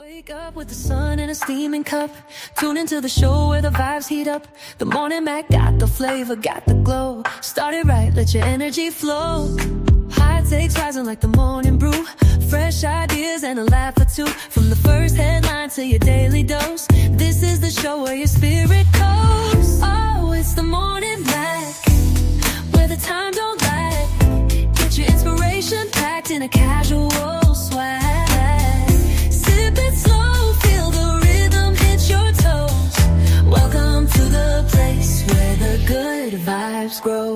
Wake up with the sun in a steaming cup. Tune into the show where the vibes heat up. The Morning Mac got the flavor, got the glow. Start it right, let your energy flow. High takes rising like the morning brew. Fresh ideas and a laugh or two. From the first headline to your daily dose. This is the show where your spirit goes. Oh, it's the Morning Mac, where the time don't lag. Get your inspiration packed in a casual swag. Sip it slow, feel the rhythm hit your toes. Welcome to the place where the good vibes grow.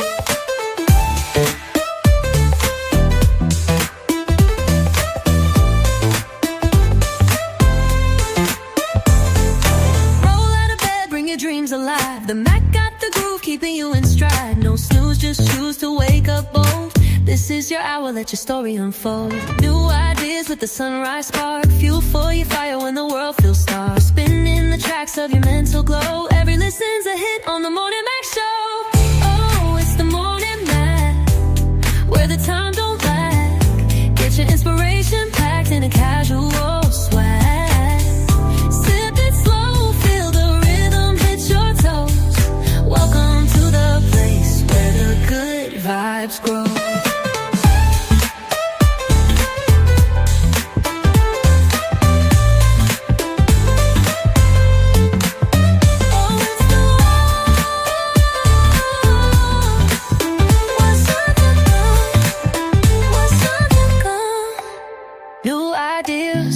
Roll out of bed, bring your dreams alive. The Mac got the groove, keeping you in stride. No snooze, just choose to wake up bold. This is your hour, let your story unfold. New ideas with the sunrise spark. Fuel for your fire when the world feels stark. Spinning the tracks of your mental glow. Every listen's a hit on the Morning Mac Show. Oh, it's the Morning Mac, where the time don't lag. Get your inspiration packed in a casual swag. Sip it slow, feel the rhythm hit your toes. Welcome to the place where the good vibes grow.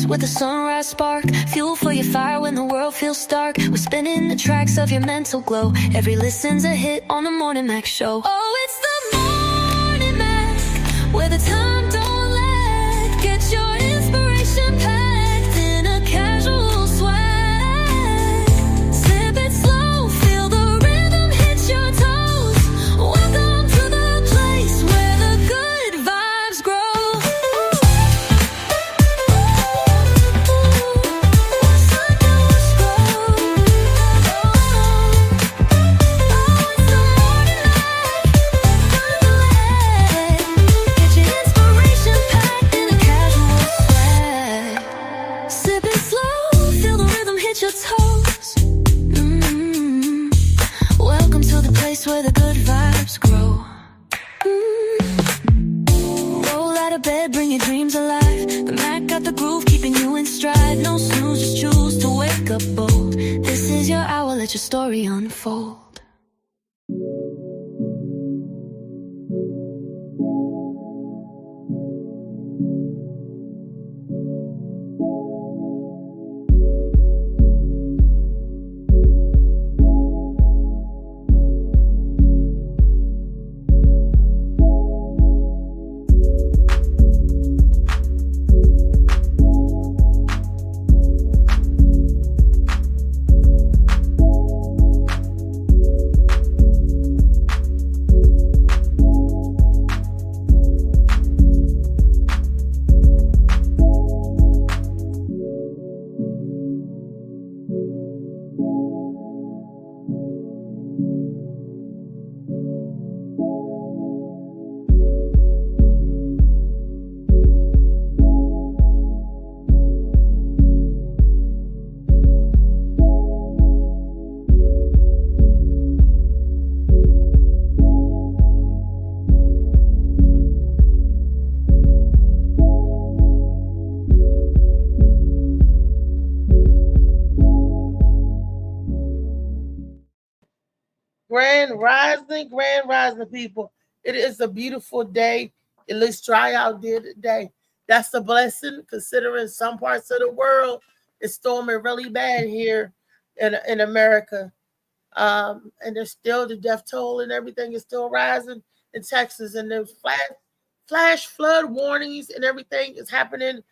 With a sunrise spark, fuel for your fire when the world feels stark. We're spinning the tracks of your mental glow. Every listen's a hit on the Morning Mac Show. Oh, it's the Morning Mac, where the time don't lag. Get your inspiration packed in a casual swag. Sip it slow, feel the rhythm hit your toes. Welcome to the place where the good vibes grow. Welcome to the place where the good vibes grow. Roll out of bed, bring your dreams alive. The Mac got the groove, keeping you in stride. No snooze, just choose to wake up bold. This is your hour, let your story unfold. Grand rising, people. It is a beautiful day. It looks dry out there today. That's a blessing, considering some parts of the world it's storming really bad here in America. And there's still the death toll and everything is still rising in Texas. And there's flash flood warnings and everything is happening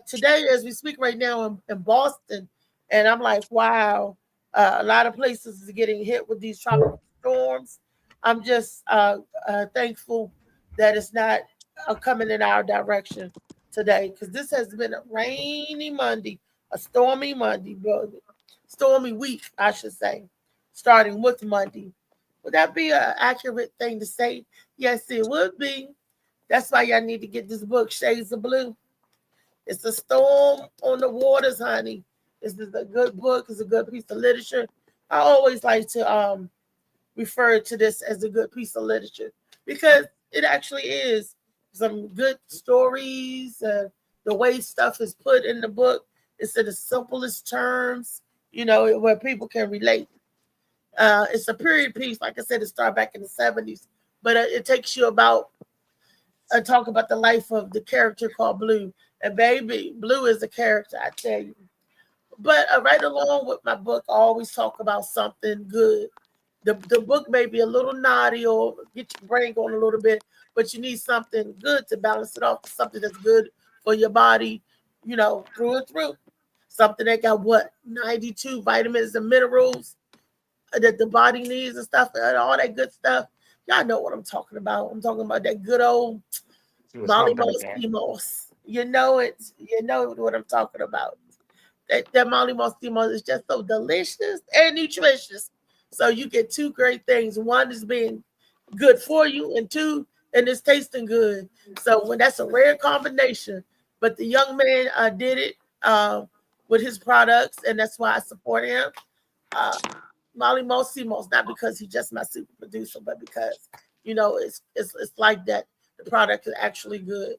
today as we speak right now in Boston. And I'm like, wow, a lot of places is getting hit with these tropical storms. I'm just thankful that it's not coming in our direction today, because this has been a rainy Monday, a stormy Monday, stormy week, I should say, starting with Monday. Would that be an accurate thing to say? Yes, it would be. That's why y'all need to get this book, Shades of Blue. It's a storm on the waters, honey. This is a good book. It's a good piece of literature. I always like to refer to this as a good piece of literature because it actually is some good stories. The way stuff is put in the book is in the simplest terms, where people can relate. It's a period piece, like I said, it started back in the 70s, but it takes you about talk about the life of the character called Blue. And baby, Blue is a character, I tell you. But right along with my book, I always talk about something good. The book may be a little naughty or get your brain going a little bit, but you need something good to balance it off, something that's good for your body, through and through. Something that got 92 vitamins and minerals that the body needs and stuff, and all that good stuff. Y'all know what I'm talking about. I'm talking about that good old Molly Moss. You know it. You know what I'm talking about. That Molly Moss is just so delicious and nutritious. So you get two great things. One is being good for you, and two, and it's tasting good. So when that's a rare combination, but the young man did it with his products, and that's why I support him. Molly Moss, not because he's just my super producer, but because it's like that. The product is actually good.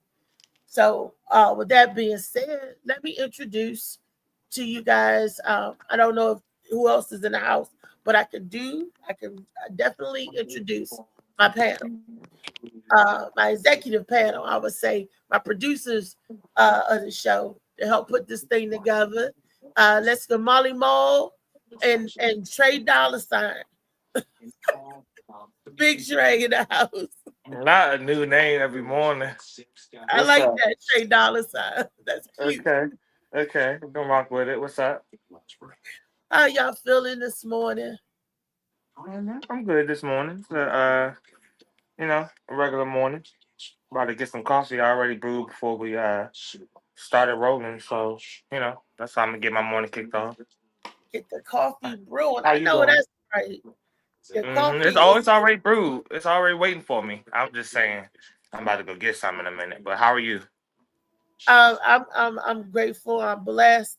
So with that being said, let me introduce to you guys. I don't know who else is in the house, but I can definitely introduce my panel, my executive panel. I would say my producers of the show to help put this thing together. Let's go, Molly Mall and Trey Dollar Sign. Big Trey in the house. Not a new name every morning. I like that Trey Dollar Sign. That's cute. Okay. I'm gonna rock with it. What's up? How y'all feeling this morning? I'm good this morning. A regular morning. About to get some coffee. I already brewed before we started rolling, so that's how I'm gonna get my morning kicked off. Get the coffee brewing. How I you know doing? that's right. It's already brewed. It's already waiting for me. I'm just saying, I'm about to go get some in a minute. But how are you? I'm grateful. I'm blessed.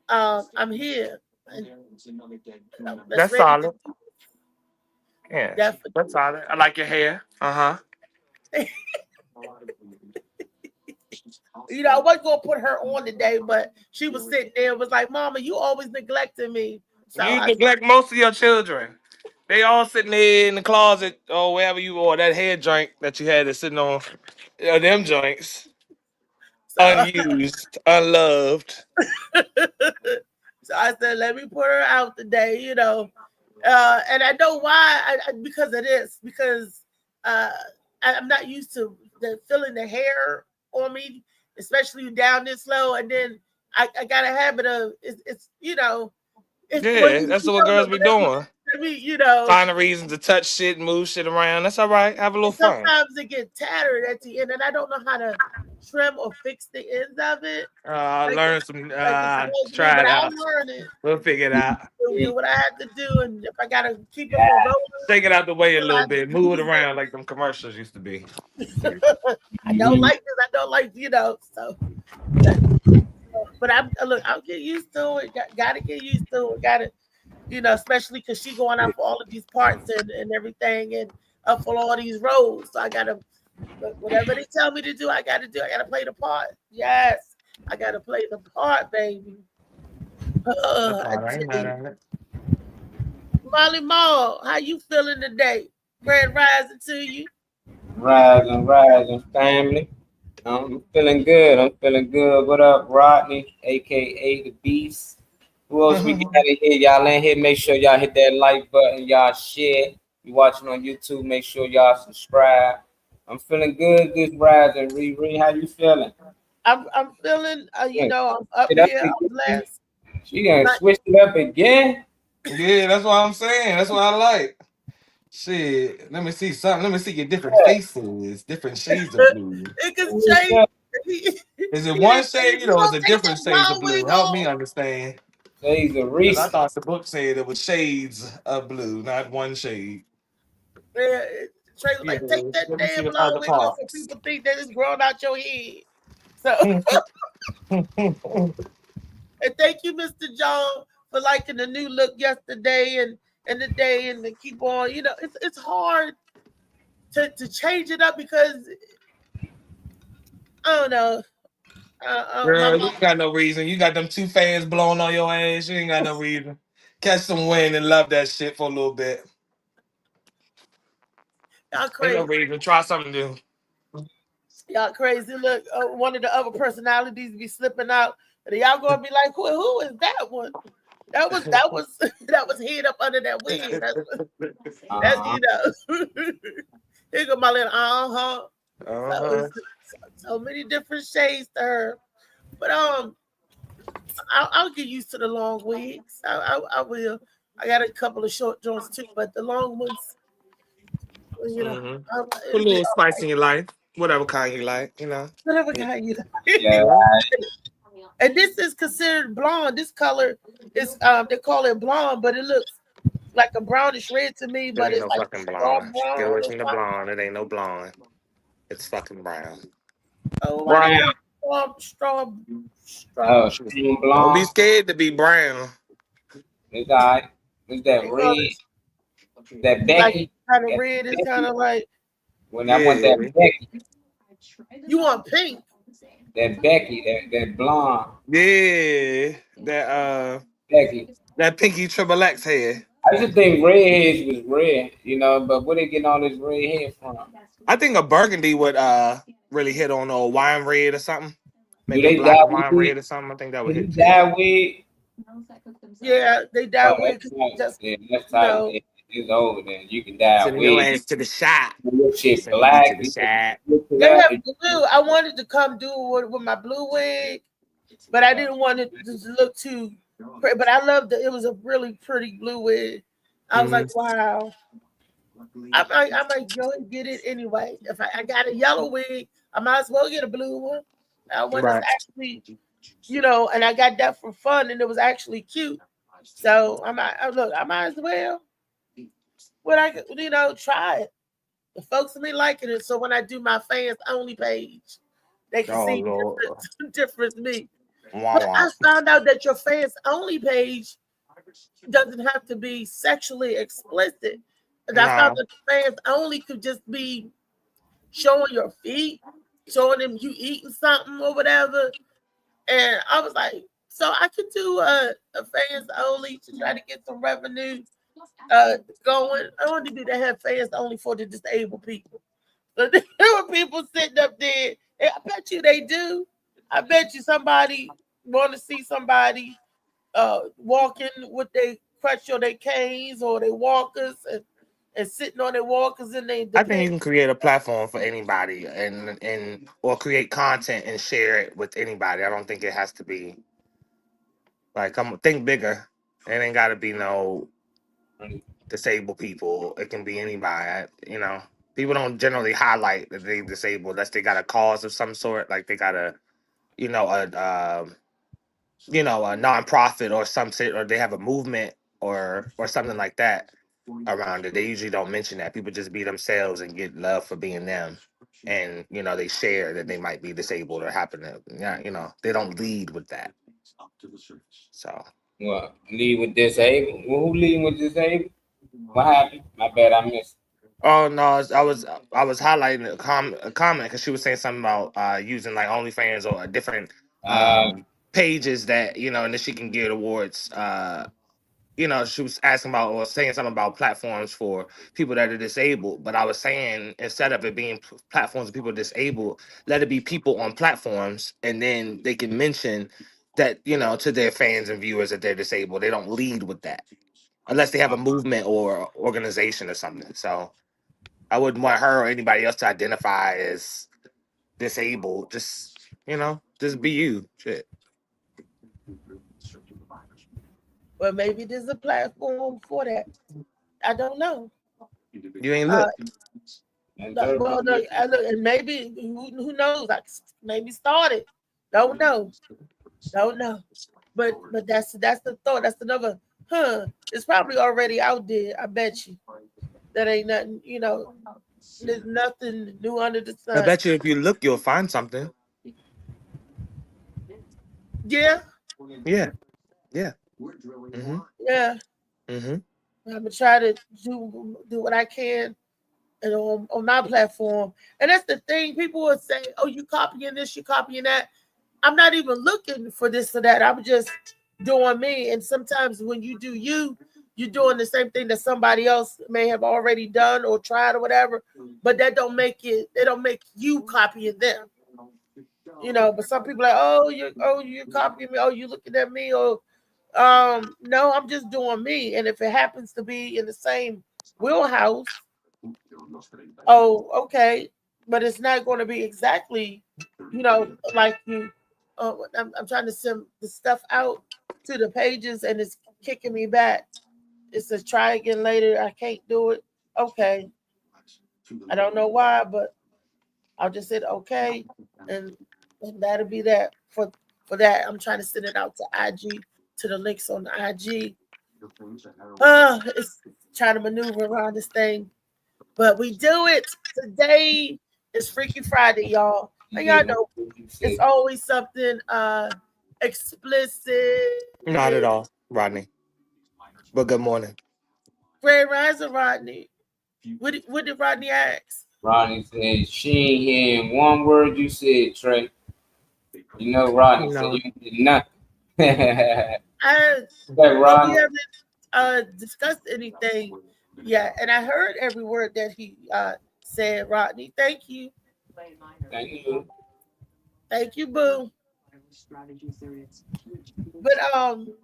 I'm here. That's solid. Yeah, Definitely. that's solid. I like your hair. I wasn't gonna put her on today, but she was sitting there and was like, "Mama, you always neglecting me." So You neglect most of your children. They all sitting there in the closet or wherever you or that hair joint that you had is sitting on them joints. Unused, unloved. So I said, let me put her out today, and I know why, because of this, because I'm not used to feeling the hair on me, especially down this low, and then I got a habit of it's that's what girls be doing. Find a reason to touch shit, move shit around. That's all right. Have a little fun. Sometimes it gets tattered at the end, and I don't know how to trim or fix the ends of it. Learn some. Try it out. We'll figure it out. Do what I have to do, and if I gotta keep it rolling, take it out the way a little bit, move it around like them commercials used to be. I don't like this. I don't like so. But I'll get used to it. Gotta get used to it. Gotta, especially because she going out for all of these parts and everything, and up for all these roles. So I gotta, whatever they tell me to do, I gotta do. I gotta play the part. Yes, I gotta play the part, baby. Molly Mall, how you feeling today? Grand rising to you. Rising, family. I'm feeling good. What up, Rodney, aka the Beast? Who else we got in here? Y'all in here? Make sure y'all hit that like button. Y'all share. You watching on YouTube? Make sure y'all subscribe. I'm feeling good this rising. Riri, how you feeling? I'm feeling. I'm up here. I'm blessed. She done switched it up again. Yeah, that's what I'm saying. That's what I like. Shit, let me see something. Let me see your different faces, different shades of blue. It can change. Is it one shade or is it different shades of blue? Help me understand. Shades of Reese. I thought the book said it was shades of blue, not one shade. Yeah, Trey was like, take that damn long wig off, and people think that it's growing out your head. So And thank you, Mr. John, for liking the new look yesterday and the day and to keep on. You know, it's hard to change it up because I don't know. My Girl, you mom, ain't got no reason. You got them two fans blowing on your ass. You ain't got no reason. Catch some wind and love that shit for a little bit. y'all Ain't no crazy. reason. Try something new. Y'all crazy. Look, one of the other personalities be slipping out. And y'all gonna be like, who is that one? That was that was hid up under that wig. That's Uh-huh. you know. Here go my little So Uh-huh. it's so many different shades to her. But I'll get used to the long wigs. I will. I got a couple of short joints too, but the long ones, you know, Mm-hmm. Put a it'll be little spice in your life. Whatever kind you like, you know. whatever Yeah. kind you know. Yeah. And this is considered blonde. This color is they call it blonde, but it looks like a brownish red to me, It but ain't it's no like fucking dark blonde. Get brown away or from the something. blonde. It ain't no blonde. It's fucking brown. Oh, why they Brown. call it straw? Oh, strong Don't be blonde. scared to be brown. It's all right. It's that They call it red. That like Becky. kind of That red. It's kind Becky. of like When I want that Yeah. Becky. you want pink. That Becky. That blonde. Yeah. Becky. That Pinky Triple X hair. I used to think redheads was red, but where they getting all this red hair from? I think a burgundy would really hit on a wine red or something. Do Maybe a they black dye and wine weed? red or something. I think that would Do they hit too. dye weed? Yeah, they dye Oh, wig. that's tight. Just Yeah, that's you tight. know, Yeah, it's over then. You can dye Sending your weed. ass to the shop. Your shit Sending you to black. the You shop. look it they up. have blue. I wanted to come do with my blue wig, but I didn't want it to look too. But I loved it. It was a really pretty blue wig. I was Mm-hmm. like, wow. I might go and get it anyway. If I got a yellow wig, I might as well get a blue one. One that's Right. actually, and I got that for fun, and it was actually cute. So I might as well. What I could, try it. The folks will be liking it. So when I do my fans only page, they can Oh see Lord. different me. Wah But wah. I found out that your fans only page doesn't have to be sexually explicit. And I found No. that the fans only could just be showing your feet, showing them you eating something or whatever. And I was like, so I could do a fans only to try to get some revenue going. I want to do that have fans only for the disabled people. But there were people sitting up there. And I bet you they do. I bet you somebody want to see somebody walking with their crutch or their canes or their walkers and sitting on their walkers and they I think you depend. can create a platform for anybody and or create content and share it with anybody. I don't think it has to be like think bigger. It ain't gotta be no disabled people. It can be anybody. People don't generally highlight that they disabled unless they got a cause of some sort, like they got a nonprofit or some shit, or they have a movement or something like that around it. They usually don't mention that. People just be themselves and get love for being them. And they share that they might be disabled or happen to, yeah, they don't lead with that. So, Well, lead with disabled. Well, who leading with disabled? What happened? My bad, I missed. oh no, I was highlighting a comment because she was saying something about using like OnlyFans or different Uh, pages that and then she can get awards. She was asking about or saying something about platforms for people that are disabled. But I was saying instead of it being platforms of people disabled, let it be people on platforms, and then they can mention that to their fans and viewers that they're disabled. They don't lead with that unless they have a movement or organization or something. So I wouldn't want her or anybody else to identify as disabled. Just be you. Shit. Well, maybe there's a platform for that. I don't know. You ain't Uh, look. and third well, no, and maybe who knows? I maybe started. Don't know. Don't know. But that's the thought. That's another. It's probably already out there. I bet you that ain't nothing. There's nothing new under the I sun. bet you if you look, you'll find something. Yeah, Yeah. Yeah. Mm-hmm. yeah. Mm-hmm. I'm gonna try to do what I can and on my platform. And that's the thing. People will say, "Oh, you copying this, you copying that." I'm not even looking for this or that. I'm just doing me. And sometimes when you do you, you're doing the same thing that somebody else may have already done or tried or whatever. But that don't make it. They don't make you copying them. You know. But some people are like, you're copying me. Oh, you looking at me. Or no, I'm just doing me. And if it happens to be in the same wheelhouse, oh, okay, but it's not going to be exactly, like you. I'm trying to send the stuff out to the pages, and it's kicking me back. It says try again later. I can't do it. Okay, I don't know why, but I'll just hit okay, and that'll be that for that. I'm trying to send it out to IG to the links on the IG. It's trying to maneuver around this thing. But we do it. Today is Freaky Friday, y'all. And y'all know it's always something explicit. Not at all, Rodney. But good morning. Grand Rising, Rodney. What did Rodney ask? Rodney said she ain't hearing one word you said, Trey. You know, Rodney said you did nothing. We haven't discussed anything yet, and I heard every word that he said, Rodney. Thank you. Thank you, boo. But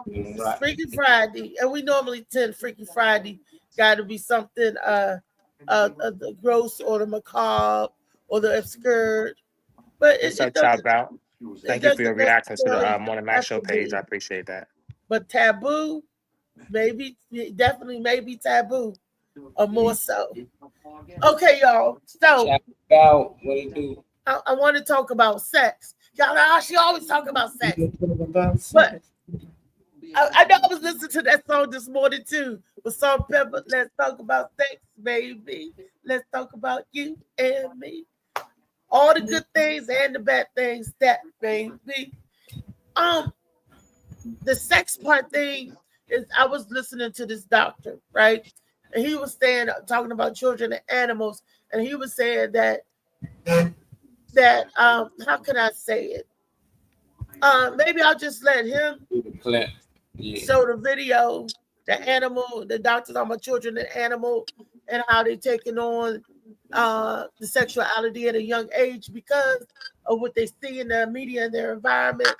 it's Freaky Friday, and we normally tend Freaky Friday got to be something the gross or the macabre or the obscure. But it doesn't. Out. Thank you for your reaction to the Morning Max Show page. I appreciate that. But taboo, definitely maybe taboo, or more so. Okay, y'all. So about what it do? I want to talk about sex. Y'all know she always talk about sex. But I know I was listening to that song this morning too with Salt-N-Pepa. Let's talk about sex, baby. Let's talk about you and me. All the good things and the bad things, that baby. The sex part thing is I was listening to this doctor, right? And he was talking about children and animals, and he was saying that how can I say it? Maybe I'll just let him show the video, the doctors on my children and animal, and how they're taking on the sexuality at a young age because of what they see in the media and their environment.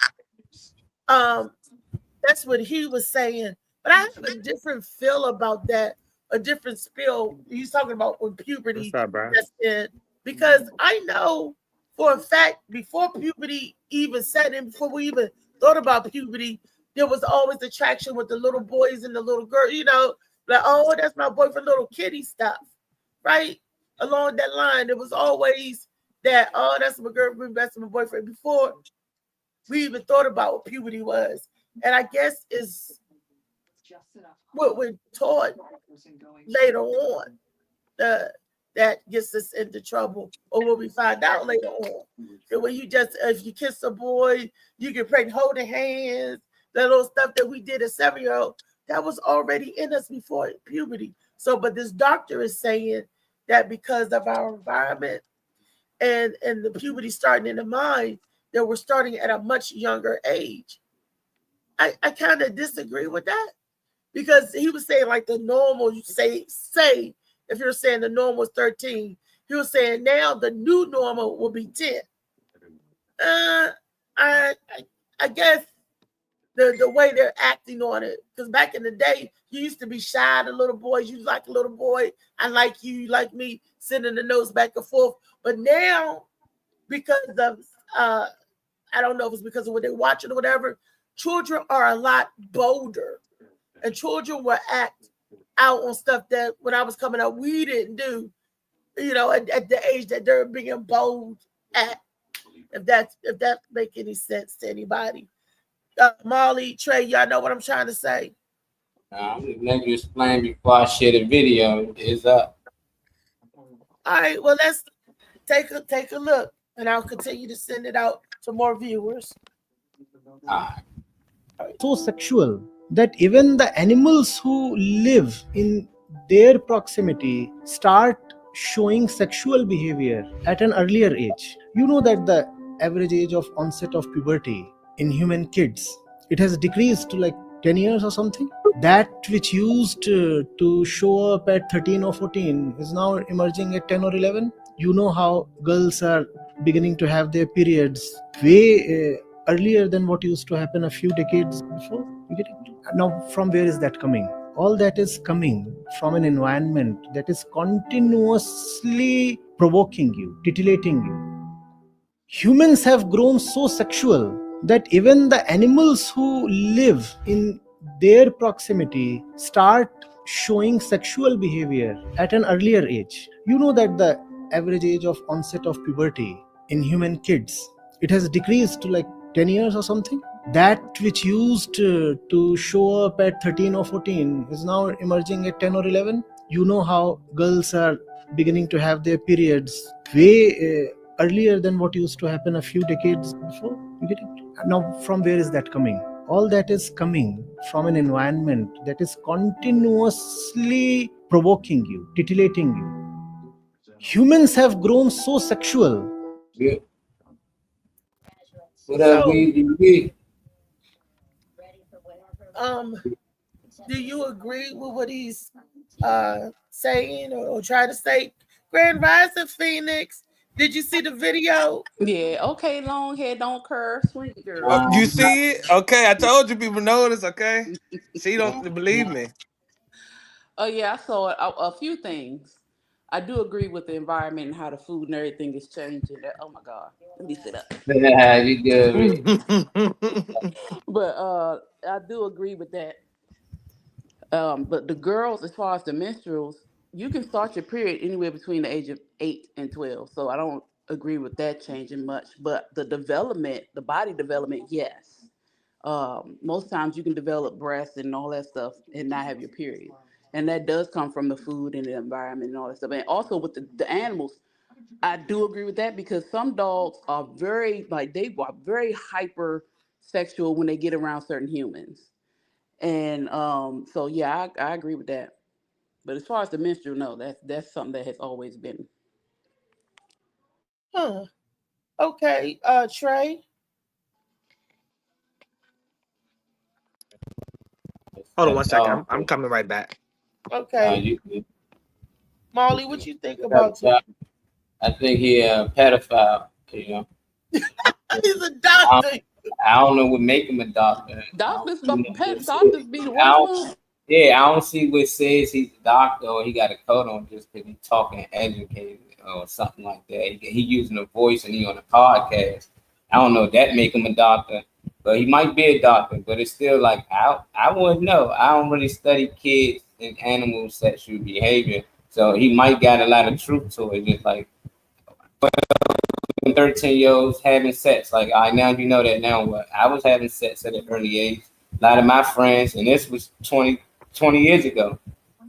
That's what he was saying. But I have a different feel about that, a different spill. He's talking about when puberty sets in. Because I know for a fact, before puberty even set in, before we even thought about puberty, there was always attraction with the little boys and the little girls, like, oh, that's my boyfriend, little kitty stuff, right? Along that line, there was always that, oh, that's my girlfriend, that's my boyfriend, before we even thought about what puberty was. And I guess is what we're taught later on that gets us into trouble, or what we find out later on. That when if you kiss a boy, you get pregnant, holding hands, that little stuff that we did as 7-year-old, that was already in us before puberty. So, but this doctor is saying that because of our environment and the puberty starting in the mind, that we're starting at a much younger age. I kind of disagree with that, because he was saying like the normal, you say if you're saying the normal is 13, he was saying now the new normal will be 10. I guess the way they're acting on it, because back in the day, you used to be shy to little boys. You like a little boy, I like you like me, sending the notes back and forth. But now, because of I don't know if it's because of what they're watching or whatever, children are a lot bolder, and children will act out on stuff that when I was coming up, we didn't do, at the age that they're being bold at, if that make any sense to anybody. Molly, Trey, y'all know what I'm trying to say? I'm just letting you explain before I share the video. It's up. All right, well, let's take a look, and I'll continue to send it out to more viewers. So sexual that even the animals who live in their proximity start showing sexual behavior at an earlier age. You know that the average age of onset of puberty in human kids, it has decreased to like 10 years or something. That which used to show up at 13 or 14 is now emerging at 10 or 11. You know how girls are beginning to have their periods way earlier than what used to happen a few decades before. You get it? Now, from where is that coming? All that is coming from an environment that is continuously provoking you, titillating you. Humans have grown so sexual that even the animals who live in their proximity start showing sexual behavior at an earlier age. You know that the average age of onset of puberty in human kids, it has decreased to like 10 years or something. That which used to show up at 13 or 14 is now emerging at 10 or 11. You know how girls are beginning to have their periods way earlier than what used to happen a few decades before. You get it? Now, from where is that coming? All that is coming from an environment that is continuously provoking you, titillating you. Humans have grown so sexual. Yeah. What up, So, we? do you agree with what he's saying or trying to say? Grand Rising Phoenix, did you see the video? Yeah, okay, long hair, don't curve, sweet girl. You see it? Okay, I told you people notice. Okay, she don't believe me. Oh yeah, I saw a few things. I do agree with the environment and how the food and everything is changing. Oh my God, let me sit up. You good, Rick? But I do agree with that. But the girls, as far as the menstruals, you can start your period anywhere between the age of 8 and 12. So I don't agree with that changing much. But the development, the body development, yes. Most times you can develop breasts and all that stuff and not have your period. And that does come from the food and the environment and all that stuff. And also with the animals, I do agree with that because some dogs are very, like, they are very hyper sexual when they get around certain humans. And so, yeah, I agree with that. But as far as the menstrual, no, that's something that has always been. Huh. Okay, Trey. Hold on one second. Dog. I'm coming right back. Okay, You good. Molly, what you think about it? I think he a pedophile. You know, He's a doctor. I don't know what make him a doctor. Doctors, pet I doctors be the don't, worst. yeah, I don't see what says he's a doctor or he got a coat on just because he's talking educated or something like that. He using a voice and he on a podcast. I don't know if that make him a doctor, but he might be a doctor. But it's still like I wouldn't know. I don't really study kids and animal sexual behavior, so he might got a lot of truth to it. Just like 13-year-olds having sex. Like, I now you know that now. What I was having sex at an early age. A lot of my friends, and this was 20 years ago,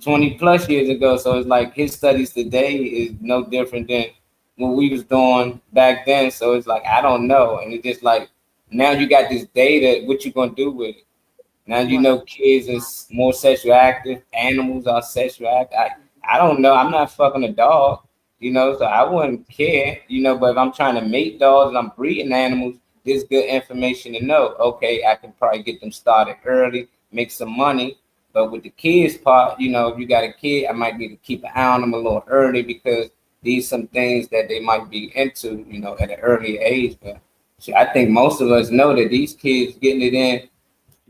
20 plus years ago. So it's like his studies today is no different than what we was doing back then. So it's like I don't know, and it's just like now you got this data. What you gonna do with it? Now you know kids is more sexual active. Animals are sexual active. I don't know. I'm not fucking a dog. You know, so I wouldn't care, you know, but if I'm trying to make dogs and I'm breeding animals, there's good information to know. Okay, I can probably get them started early, make some money. But with the kids part, you know, if you got a kid, I might need to keep an eye on them a little early because these some things that they might be into, you know, at an early age. But I think most of us know that these kids getting it in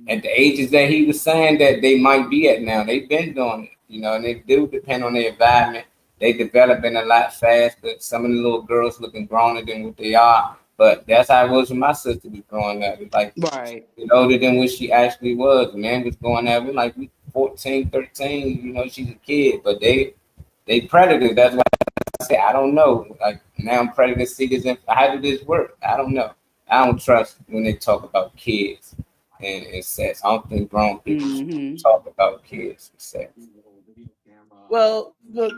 at the ages that he was saying that they might be at now. They've been doing it, you know, and they do depend on their environment. They developing a lot faster. Some of the little girls looking growner than what they are. But that's how it was when my sister was growing up. It's like Right. older than what she actually was. The man was going out, we 14, 13, you know, she's a kid. But they predators. That's why I say I don't know. Like now predators see this how did this work? I don't know. I don't trust when they talk about kids and sex. I don't think grown people should talk about kids and sex. Well, look,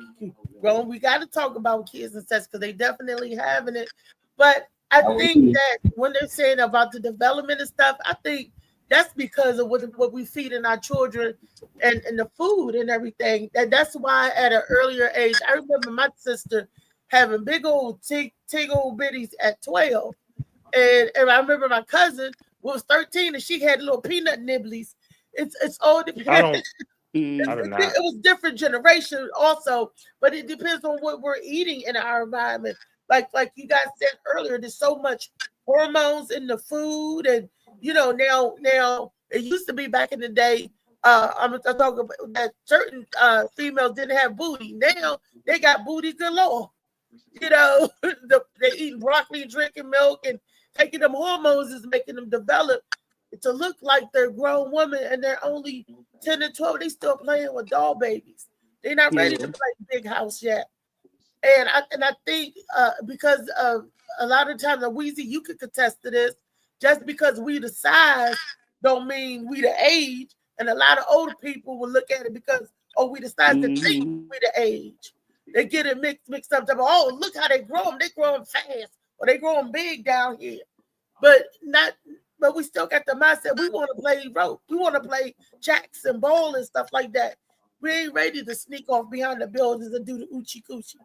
we got to talk about kids and sex because they definitely having it. But I think that when they're saying about the development and stuff, I think that's because of what we feed in our children and the food and everything. That's why at an earlier age, I remember my sister having big old tig old bitties at 12. And I remember my cousin was 13 and she had little peanut nibblies. It's all I don't. It I do not. was different generation also, but it depends on what we're eating in our environment. Like you guys said earlier, there's so much hormones in the food, and now it used to be back in the day. I'm talking about that certain females didn't have booty. Now they got booty galore. They eating broccoli, drinking milk, and taking them hormones is making them develop to look like they're grown women, and they're only 10 and 12. They still playing with doll babies. They're not ready to play big house yet. And I think because of a lot of times, Weezy, you could contest to this. Just because we the size don't mean we the age. And a lot of older people will look at it because we the size to think we the age. They get it mixed up. Oh, look how they grow them. They growing fast, or they growing big down here. But we still got the mindset. We want to play rope. We want to play jacks and bowl and stuff like that. We ain't ready to sneak off behind the buildings and do the oochie coochie.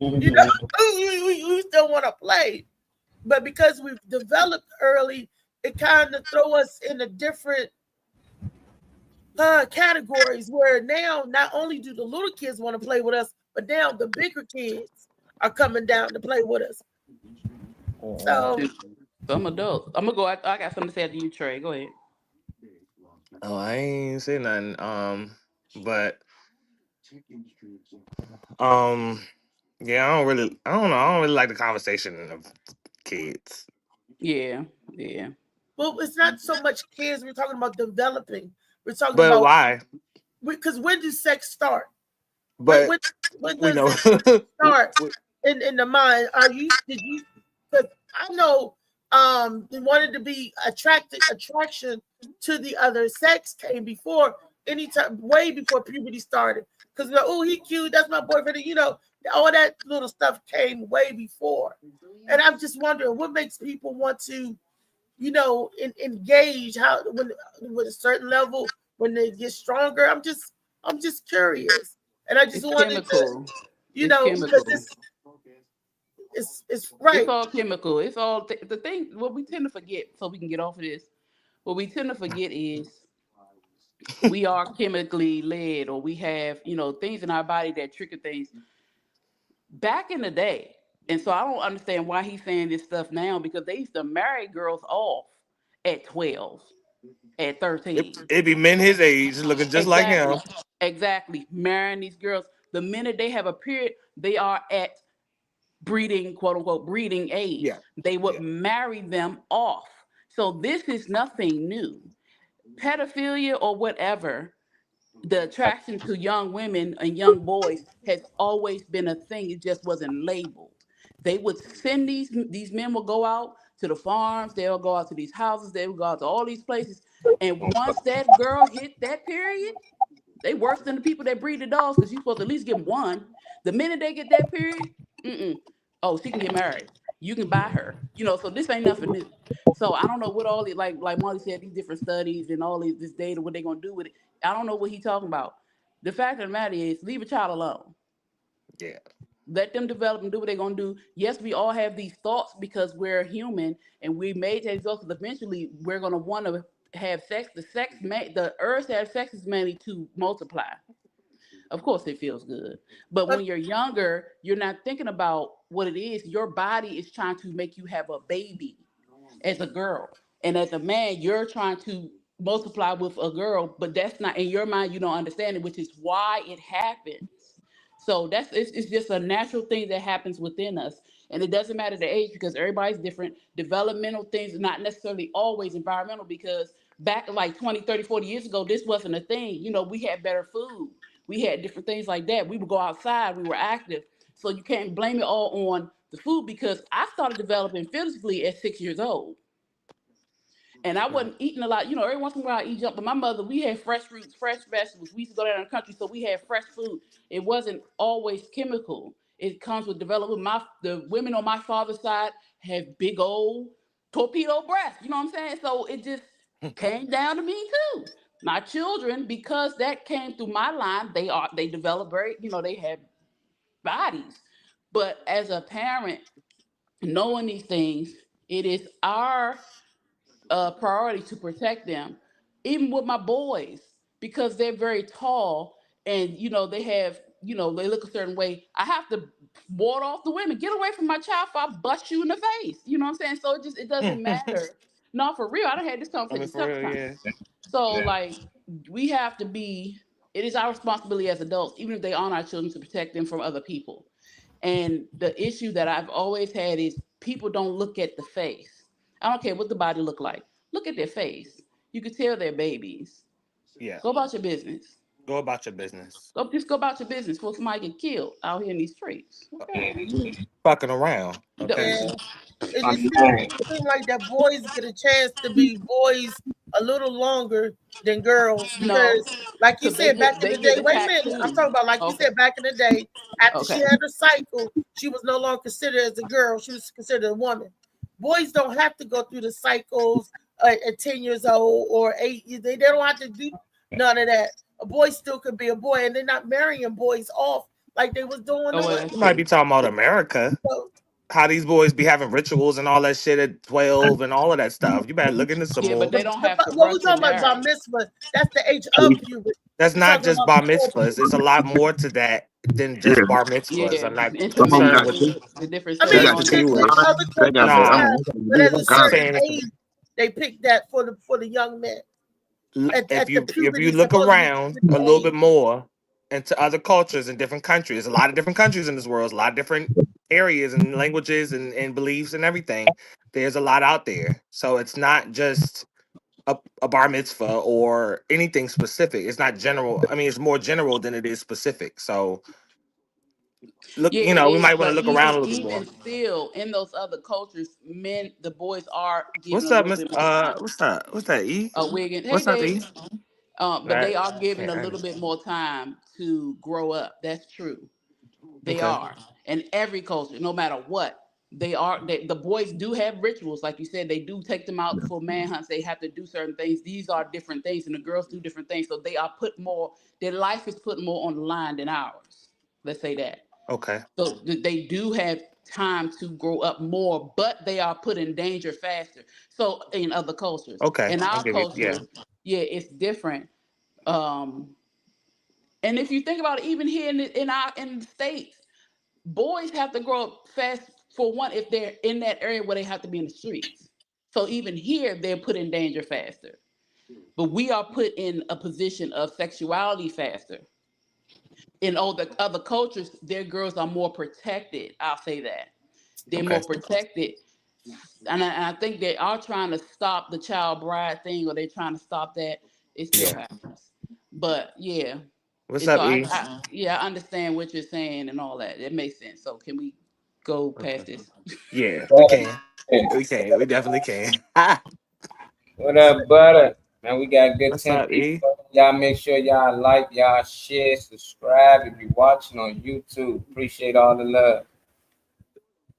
We still want to play. But because we've developed early, it kind of throw us in a different categories where now not only do the little kids want to play with us, but now the bigger kids are coming down to play with us. So I'm adult. I'm gonna go. I got something to say to you, Trey. Go ahead. Oh, I ain't say nothing. But yeah, I don't know. I don't really like the conversation of kids. Yeah. well, it's not so much kids. We're talking about developing. We're talking But about why? because when does sex start? But when we know. does it start in the mind? Did you? Because I know they wanted to be attraction to the other sex came before any time, way before puberty started. Because he cute, that's my boyfriend. All that little stuff came way before. And I'm just wondering what makes people want to, engage how with a certain level when they get stronger. I'm just curious, and I just wanted chemical. to, Chemical. it's right. It's all chemical. It's all the thing. What we tend to forget, so we can get off of this. What we tend to forget is we are chemically led, or we have things in our body that trigger things back in the day. And so I don't understand why he's saying this stuff now, because they used to marry girls off at 12, at 13. It be men his age looking just like him. Exactly. Marrying these girls. The minute they have a period, they are at breeding, quote unquote, breeding age. Yeah. They would marry them off. So this is nothing new. Pedophilia or whatever, the attraction to young women and young boys has always been a thing. It just wasn't labeled. They would send these men will go out to the farms, they'll go out to these houses, they will go out to all these places. And once that girl hit that period, they worse than the people that breed the dogs, because you're supposed to at least get one. The minute they get that period, oh, she can get married. You can buy her. So this ain't nothing new. So I don't know what all it like Molly said, these different studies and all this data, what they're gonna do with it. I don't know what he's talking about. The fact of the matter is, leave a child alone. Yeah. Let them develop and do what they're gonna do. Yes, we all have these thoughts because we're human and we made these thoughts, because eventually we're gonna want to have sex. The urge to have sex is mainly to multiply. Of course, it feels good. But when you're younger, you're not thinking about what it is. Your body is trying to make you have a baby as a girl. And as a man, you're trying to multiply with a girl, but that's not in your mind. You don't understand it, which is why it happens. So it's just a natural thing that happens within us. And it doesn't matter the age, because everybody's different. Developmental things are not necessarily always environmental, because back like 20, 30, 40 years ago, this wasn't a thing. We had better food. We had different things like that. We would go outside. We were active. So you can't blame it all on the food, because I started developing physically at 6 years old. And I wasn't eating a lot. Every once in a while I eat junk. But my mother, we had fresh fruits, fresh vegetables. We used to go down in the country, so we had fresh food. It wasn't always chemical. It comes with development. The women on my father's side have big old torpedo breasts. You know what I'm saying? So it just came down to me too. My children, because that came through my line, they develop very, they have bodies. But as a parent, knowing these things, it is our priority to protect them, even with my boys, because they're very tall and they have they look a certain way. I have to ward off the women. Get away from my child, if I bust you in the face. You know what I'm saying? So it doesn't matter. No, for real. I done had this I mean, conversation for several real, times. yeah. So Yeah. like we have to be. It is our responsibility as adults, even if they aren't our children, to protect them from other people. And the issue that I've always had is people don't look at the face. I don't care what the body look like. Look at their face. You can tell they're babies. Yeah. Go about your business. Go about your business. Just go about your business before somebody get killed out here in these streets. Okay. Fucking around. Okay. Yeah. It Funny just man. seems like that boys get a chance to be boys a little longer than girls No, because, like you because they said back get in they the day, get wait a minute, I'm attacked talking too. about like you Okay. said back in the day, after she Okay. had her cycle, she was no longer considered as a girl, she was considered a woman. Boys don't have to go through the cycles at 10 years old or 8 years. They don't have to do none of that. A boy still could be a boy, and they're not marrying boys off like they was doing. Oh, well, Then. that's You might be true. talking about America. So, How these boys be having rituals and all that shit at 12 and all of that stuff. You better look into some Yeah, but more. they don't have to what we rush talking and about marry. mitzvah? That's the age of puberty. That's We not talking just about bar before mitzvahs. It's a puberty. lot more to that than just bar mitzvahs. Yeah, I'm not Some of them concerned got with. this. intermarriage, the different I mean, They you got can the take You it is. in other They got cultures the. too, Nah. but at a I'm certain saying age, they pick that for the young men. if At the you puberty look supposed to be around a puberty little bit age. more into other cultures and different countries, there's a lot of different countries in this world, there's a lot of different areas and languages and beliefs and everything. There's a lot out there, so it's not just a bar mitzvah or anything specific. It's not general. I mean, it's more general than it is specific. So look, Yeah, it we is. might want to But look around even a little bit more. even still, in those other cultures, the boys are given What's a up, little Miss? bit more time. What's that? E? Wiggins, hey What's up, Dave. E? But they Right. are given a Yeah. little bit more time to grow up. That's true. They Okay. are. And every culture, no matter what, the boys do have rituals. Like you said, they do take them out for manhunts. They have to do certain things. These are different things, and the girls do different things. So they are their life is put more on the line than ours. Let's say that. Okay. So they do have time to grow up more, but they are put in danger faster. So in other cultures, Okay. in I our give you. Yeah. culture, yeah, it's different. And if you think about it, even here in the States, boys have to grow up fast for one if they're in that area where they have to be in the streets. So even here, they're put in danger faster. But we are put in a position of sexuality faster. In all the other cultures, their girls are more protected. I'll say that. They're Okay. more protected. And I think they are trying to stop the child bride thing, or they're trying to stop that. It still Yeah. happens. But yeah. What's So up, E? I understand what you're saying and all that. It makes sense. So can we go past Okay. this? Yeah, we can. Yeah. We can. We definitely can. What up, butter? Man, we got good What's 10 up, E? people. Y'all make sure y'all like, y'all share, subscribe if you're watching on YouTube. Appreciate all the love.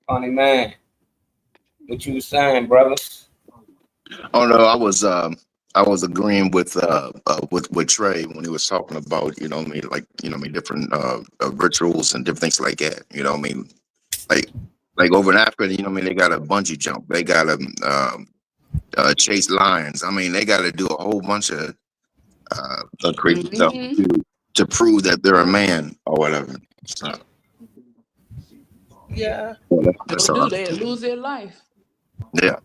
Funny man. What you was saying, brothers? Oh no, I was agreeing with Trey when he was talking about, what I mean, like, what I mean, different rituals and different things like that. What I mean, like over in Africa, what I mean, they got a bungee jump, they got a chase lions. I mean, they got to do a whole bunch of crazy stuff Mm-hmm. to prove that they're a man or whatever. So Yeah. that's They'll all. They lose their life. Yeah.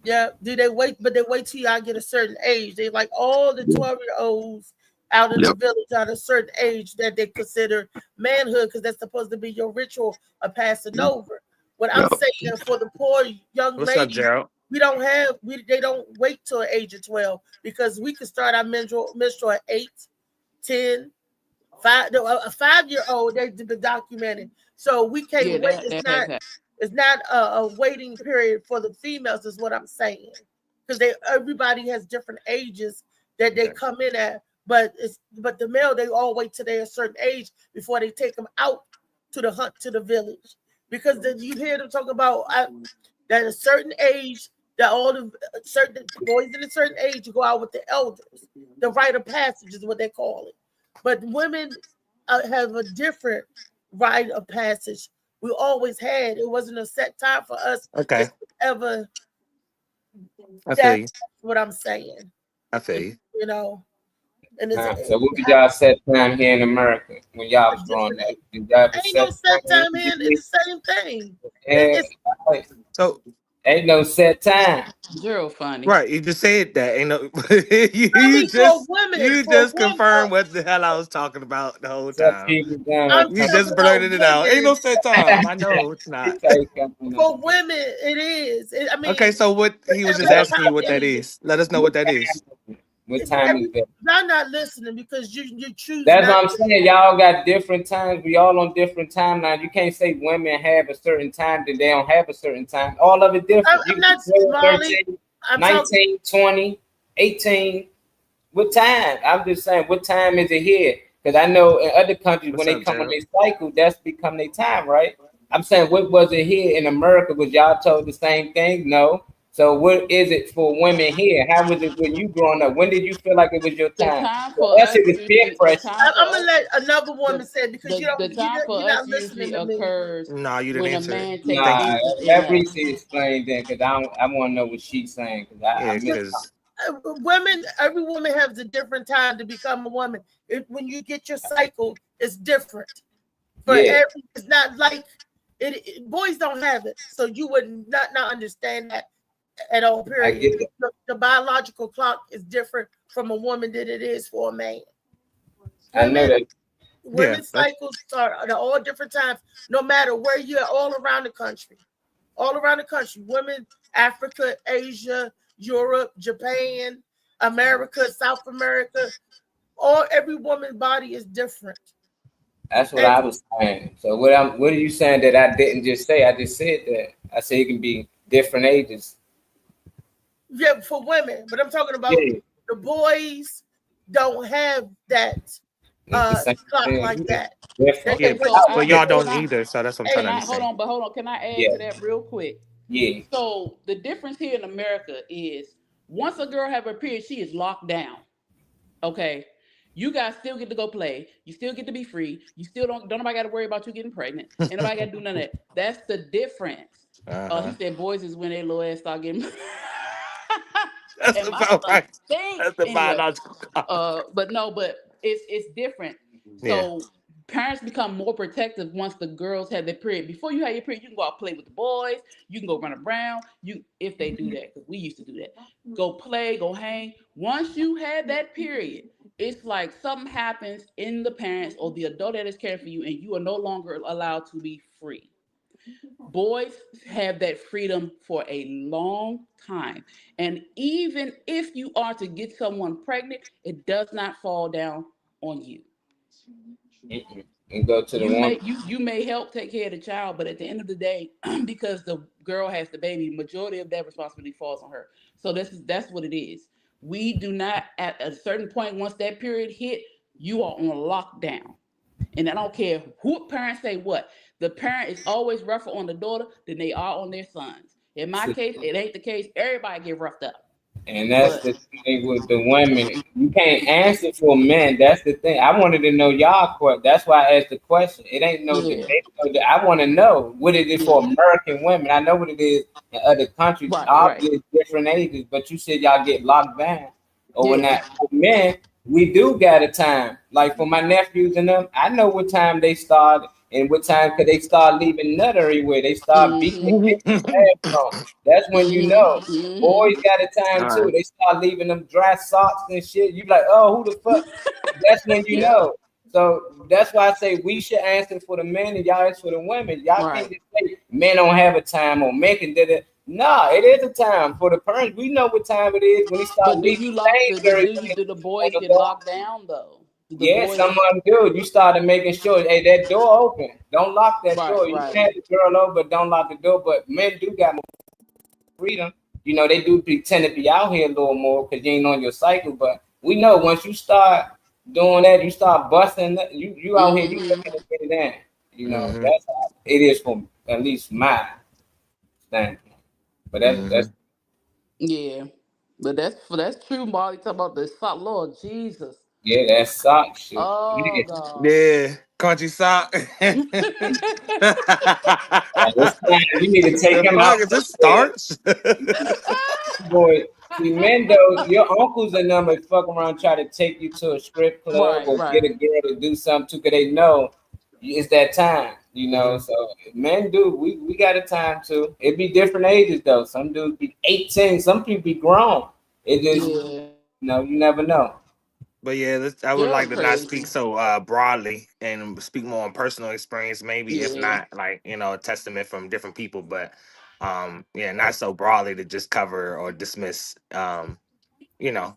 Yeah. Do they wait? But they wait till y'all get a certain age. They like all the 12-year-olds out in the Yep. village at a certain age that they consider manhood because that's supposed to be your ritual of passing over. What I'm Yep. saying for the poor young What's up, ladies, Gerald? they don't wait till the age of 12 because we can start our menstrual at 8, 10, 5. A 5-year-old they've been documented, so we can't Yeah, wait. that has happened. It's not a waiting period for the females, is what I'm saying, because everybody has different ages that they Okay. come in at. But the male, they all wait till they're a certain age before they take them out to the hunt to the village. because then you hear them talk about that at a certain age, that all the certain boys in a certain age go out with the elders. The rite of passage is what they call it. But women have a different rite of passage. We always had. It wasn't a set time for us. Okay. Ever. I feel you. That's what I'm saying. I feel you. You know. And it's, so what did y'all set time here in America when y'all was growing up? Did y'all ain't no set time here. It's the same thing. So ain't no set time. Zero funny. Right, you just said that. Ain't no I mean, you just confirmed what the hell I was talking about the whole time. You just blurted it out. Ain't no set time. I know it's not. For women, it is. I mean, okay, so what he was just asking you what that is. Let us know what that is. What time is that? Y'all not listening because you choose. That's what I'm saying. Y'all got different times. We all on different timelines. You can't say women have a certain time that they don't have a certain time. All of it different. I'm not Molly. 19, 20, 18. What time? I'm just saying, what time is it here? Because I know in other countries, when they come on their cycle, that's become their time, right? I'm saying, what was it here in America? Was y'all told the same thing? No. So what is it for women here? How was it when you growing up? When did you feel like it was your time? It was peer pressure. I'm gonna let another woman say it because you're not listening to me. No, you didn't answer it. Nah, let Reese explain that because I want to know what she's saying. Because women, every woman has a different time to become a woman. When you get your cycle, it's different. But it's not like it. Boys don't have it, so you would not understand that at all. Period. The biological clock is different from a woman than it is for a man. I know that. Women's cycles are at all different times, no matter where you're. All around the country. Women, Africa, Asia, Europe, Japan, America, South America. Every woman's body is different. That's what I was saying. So what are you saying that I didn't just say? I just said that. I said it can be different ages. Yeah, for women, but I'm talking about the boys don't have that clock like that. Yeah, but y'all don't either, so that's what I'm trying to understand. Hold on. Can I add to that real quick? Yeah. So the difference here in America is once a girl have her period, she is locked down. Okay. You guys still get to go play. You still get to be free. You still don't nobody got to worry about you getting pregnant. And nobody got to do none of that. That's the difference. He said boys is when they little ass start getting That's about right. That's the biological but it's different. So parents become more protective once the girls have their period. Before you have your period, you can go out play with the boys. You can go run around. If they do that, because we used to do that. Go play, go hang. Once you had that period, it's like something happens in the parents or the adult that is caring for you, and you are no longer allowed to be free. Boys have that freedom for a long time. And even if you are to get someone pregnant, it does not fall down on you. And go to you may help take care of the child, but at the end of the day, because the girl has the baby, majority of that responsibility falls on her. So that's what it is. We do not, at a certain point, once that period hit, you are on lockdown. And I don't care who parents say what. The parent is always rougher on the daughter than they are on their sons. In my case, it ain't the case. Everybody get roughed up. And that's the thing with the women. You can't answer for men. That's the thing. I wanted to know y'all question. That's why I asked the question. It ain't no debate. I want to know what it is for American women. I know what it is in other countries. Obviously, different ages. But you said y'all get locked down. Or when that for men, we do got a time. Like for my nephews and them, I know what time they start and what time could they start leaving nut everywhere. They start beating. That's when you know. Boys got a time too. They start leaving them dry socks and shit. You like, oh, who the fuck? That's when you know. So that's why I say we should answer for the men and y'all answer for the women. Y'all can't just say men don't have a time or men can do it. Nah, it is a time for the parents. We know what time it is when they start. Do the boys get locked down though? Some of them do. You started making sure, hey, that door open. Don't lock that door. You can have the girl over, but don't lock the door. But men do got more freedom. You know, they do tend to be out here a little more because you ain't on your cycle. But we know once you start doing that, you start busting. You out here, you looking to get it in. You know, that's how it is for at least my standpoint. But that's Yeah, but that's true. Molly talking about the sock. Lord Jesus. yeah, that sock shit. Oh Yeah. God. Yeah, country sock. Like, it's time. You need to take The him fuck out is this somewhere. starch? Boy, see, Mendo, your uncles and them would fuck around, try to take you to a strip club Right, or get a right. girl to do something too, because they know it's that time, you know. Mhm. So men do, we got a time too. It be different ages though. Some dudes be 18, some people be grown. It just, Yeah. you never know. But yeah, I would like Gerald to not speak crazy. so broadly and speak more on personal experience, maybe if Yeah. not like a testament from different people, but yeah, not so broadly to just cover or dismiss you know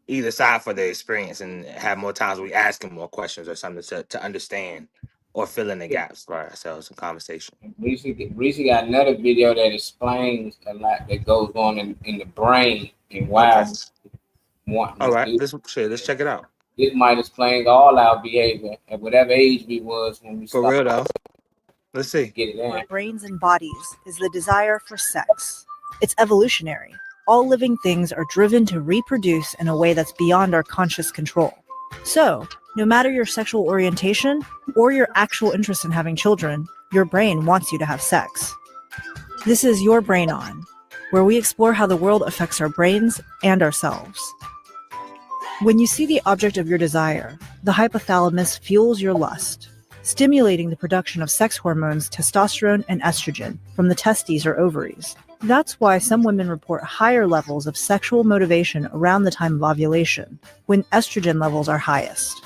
either side for their experience and have more times we asking more questions or something to understand or fill in the gaps for ourselves in conversation. Reese got another video that explains a lot that goes on in the brain and Okay. why wanting All to right. do. Let's check it out. This might explain all our behavior at whatever age we was when we For started real though. Let's to see. get it Our in. brains and bodies is the desire for sex. It's evolutionary. All living things are driven to reproduce in a way that's beyond our conscious control. So, no matter your sexual orientation or your actual interest in having children, your brain wants you to have sex. This is Your Brain On, where we explore how the world affects our brains and ourselves. When you see the object of your desire, the hypothalamus fuels your lust, stimulating the production of sex hormones testosterone and estrogen from the testes or ovaries. That's why some women report higher levels of sexual motivation around the time of ovulation, when estrogen levels are highest.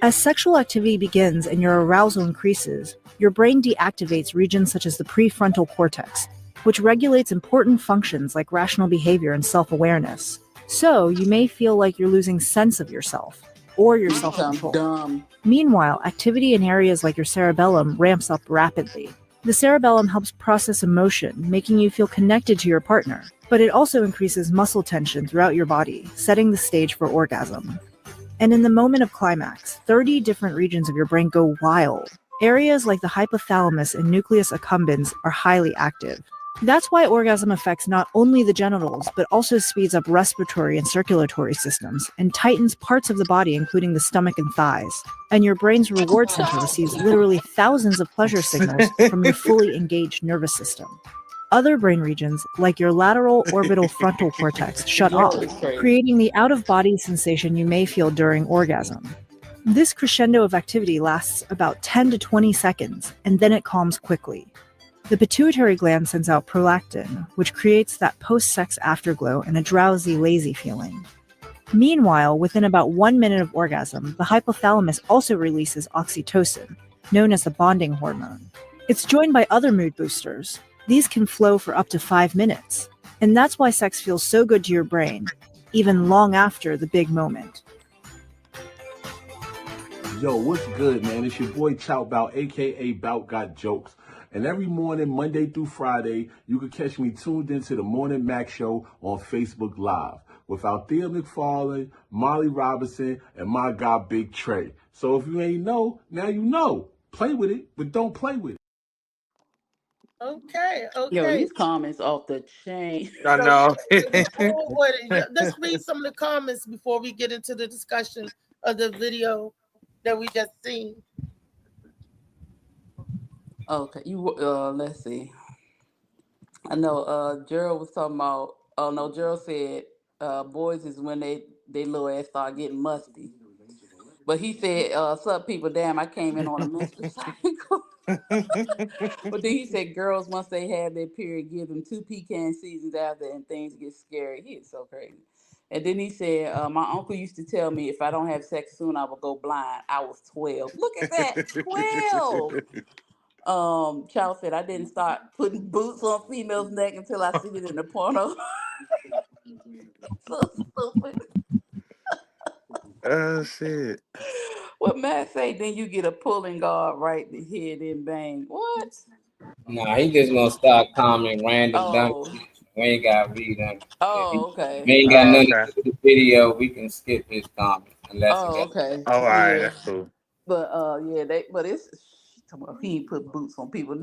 As sexual activity begins and your arousal increases, your brain deactivates regions such as the prefrontal cortex, which regulates important functions like rational behavior and self-awareness. So you may feel like you're losing sense of yourself or your You become self-control. dumb. Meanwhile, activity in areas like your cerebellum ramps up rapidly. The cerebellum helps process emotion, making you feel connected to your partner, but it also increases muscle tension throughout your body, setting the stage for orgasm. And in the moment of climax, 30 different regions of your brain go wild. Areas like the hypothalamus and nucleus accumbens are highly active. That's why orgasm affects not only the genitals, but also speeds up respiratory and circulatory systems and tightens parts of the body, including the stomach and thighs. And your brain's reward center receives literally thousands of pleasure signals from your fully engaged nervous system. Other brain regions, like your lateral orbital frontal cortex, shut off, Gerald is crazy. creating the out-of-body sensation you may feel during orgasm. This crescendo of activity lasts about 10 to 20 seconds, and then it calms quickly. The pituitary gland sends out prolactin, which creates that post-sex afterglow and a drowsy, lazy feeling. Meanwhile, within about 1 minute of orgasm, the hypothalamus also releases oxytocin, known as the bonding hormone. It's joined by other mood boosters. These can flow for up to 5 minutes, and that's why sex feels so good to your brain, even long after the big moment. Yo, what's good, man? It's your boy Chow Bout, aka Bout Got Jokes. And every morning, Monday through Friday, you can catch me tuned into the Morning Mac Show on Facebook Live with Althea McFarlane, Molly Robinson, and my guy Big Trey. So if you ain't know, now you know. Play with it, but don't play with it. Okay, Yo, okay. these comments off the chain. I So know. let's read some of the comments before we get into the discussion of the video that we just seen. Okay, let's see. I know Gerald was talking about. Oh no, Gerald said boys is when they little ass start getting musty. But he said, some people, damn, I came in on a menstrual cycle. But then he said girls, once they have their period, give them 2 pecan seasons after and things get scary. He is so crazy. And then he said, my uncle used to tell me if I don't have sex soon, I will go blind. I was 12. Look at that, 12. Charles said, I didn't start putting boots on females' neck until I seen it in the porno. So stupid. Oh shit. What Matt say, then you get a pulling guard right to head and bang. What? Nah, he just gonna start commenting random dumb Oh. shit. We ain't gotta read them. Oh, We okay. ain't got Oh, nothing okay. to do with the video. We can skip his comment unless he Oh, got. okay. Oh, all right, Yeah. that's cool. But yeah, but it's Well, he ain't put boots on people.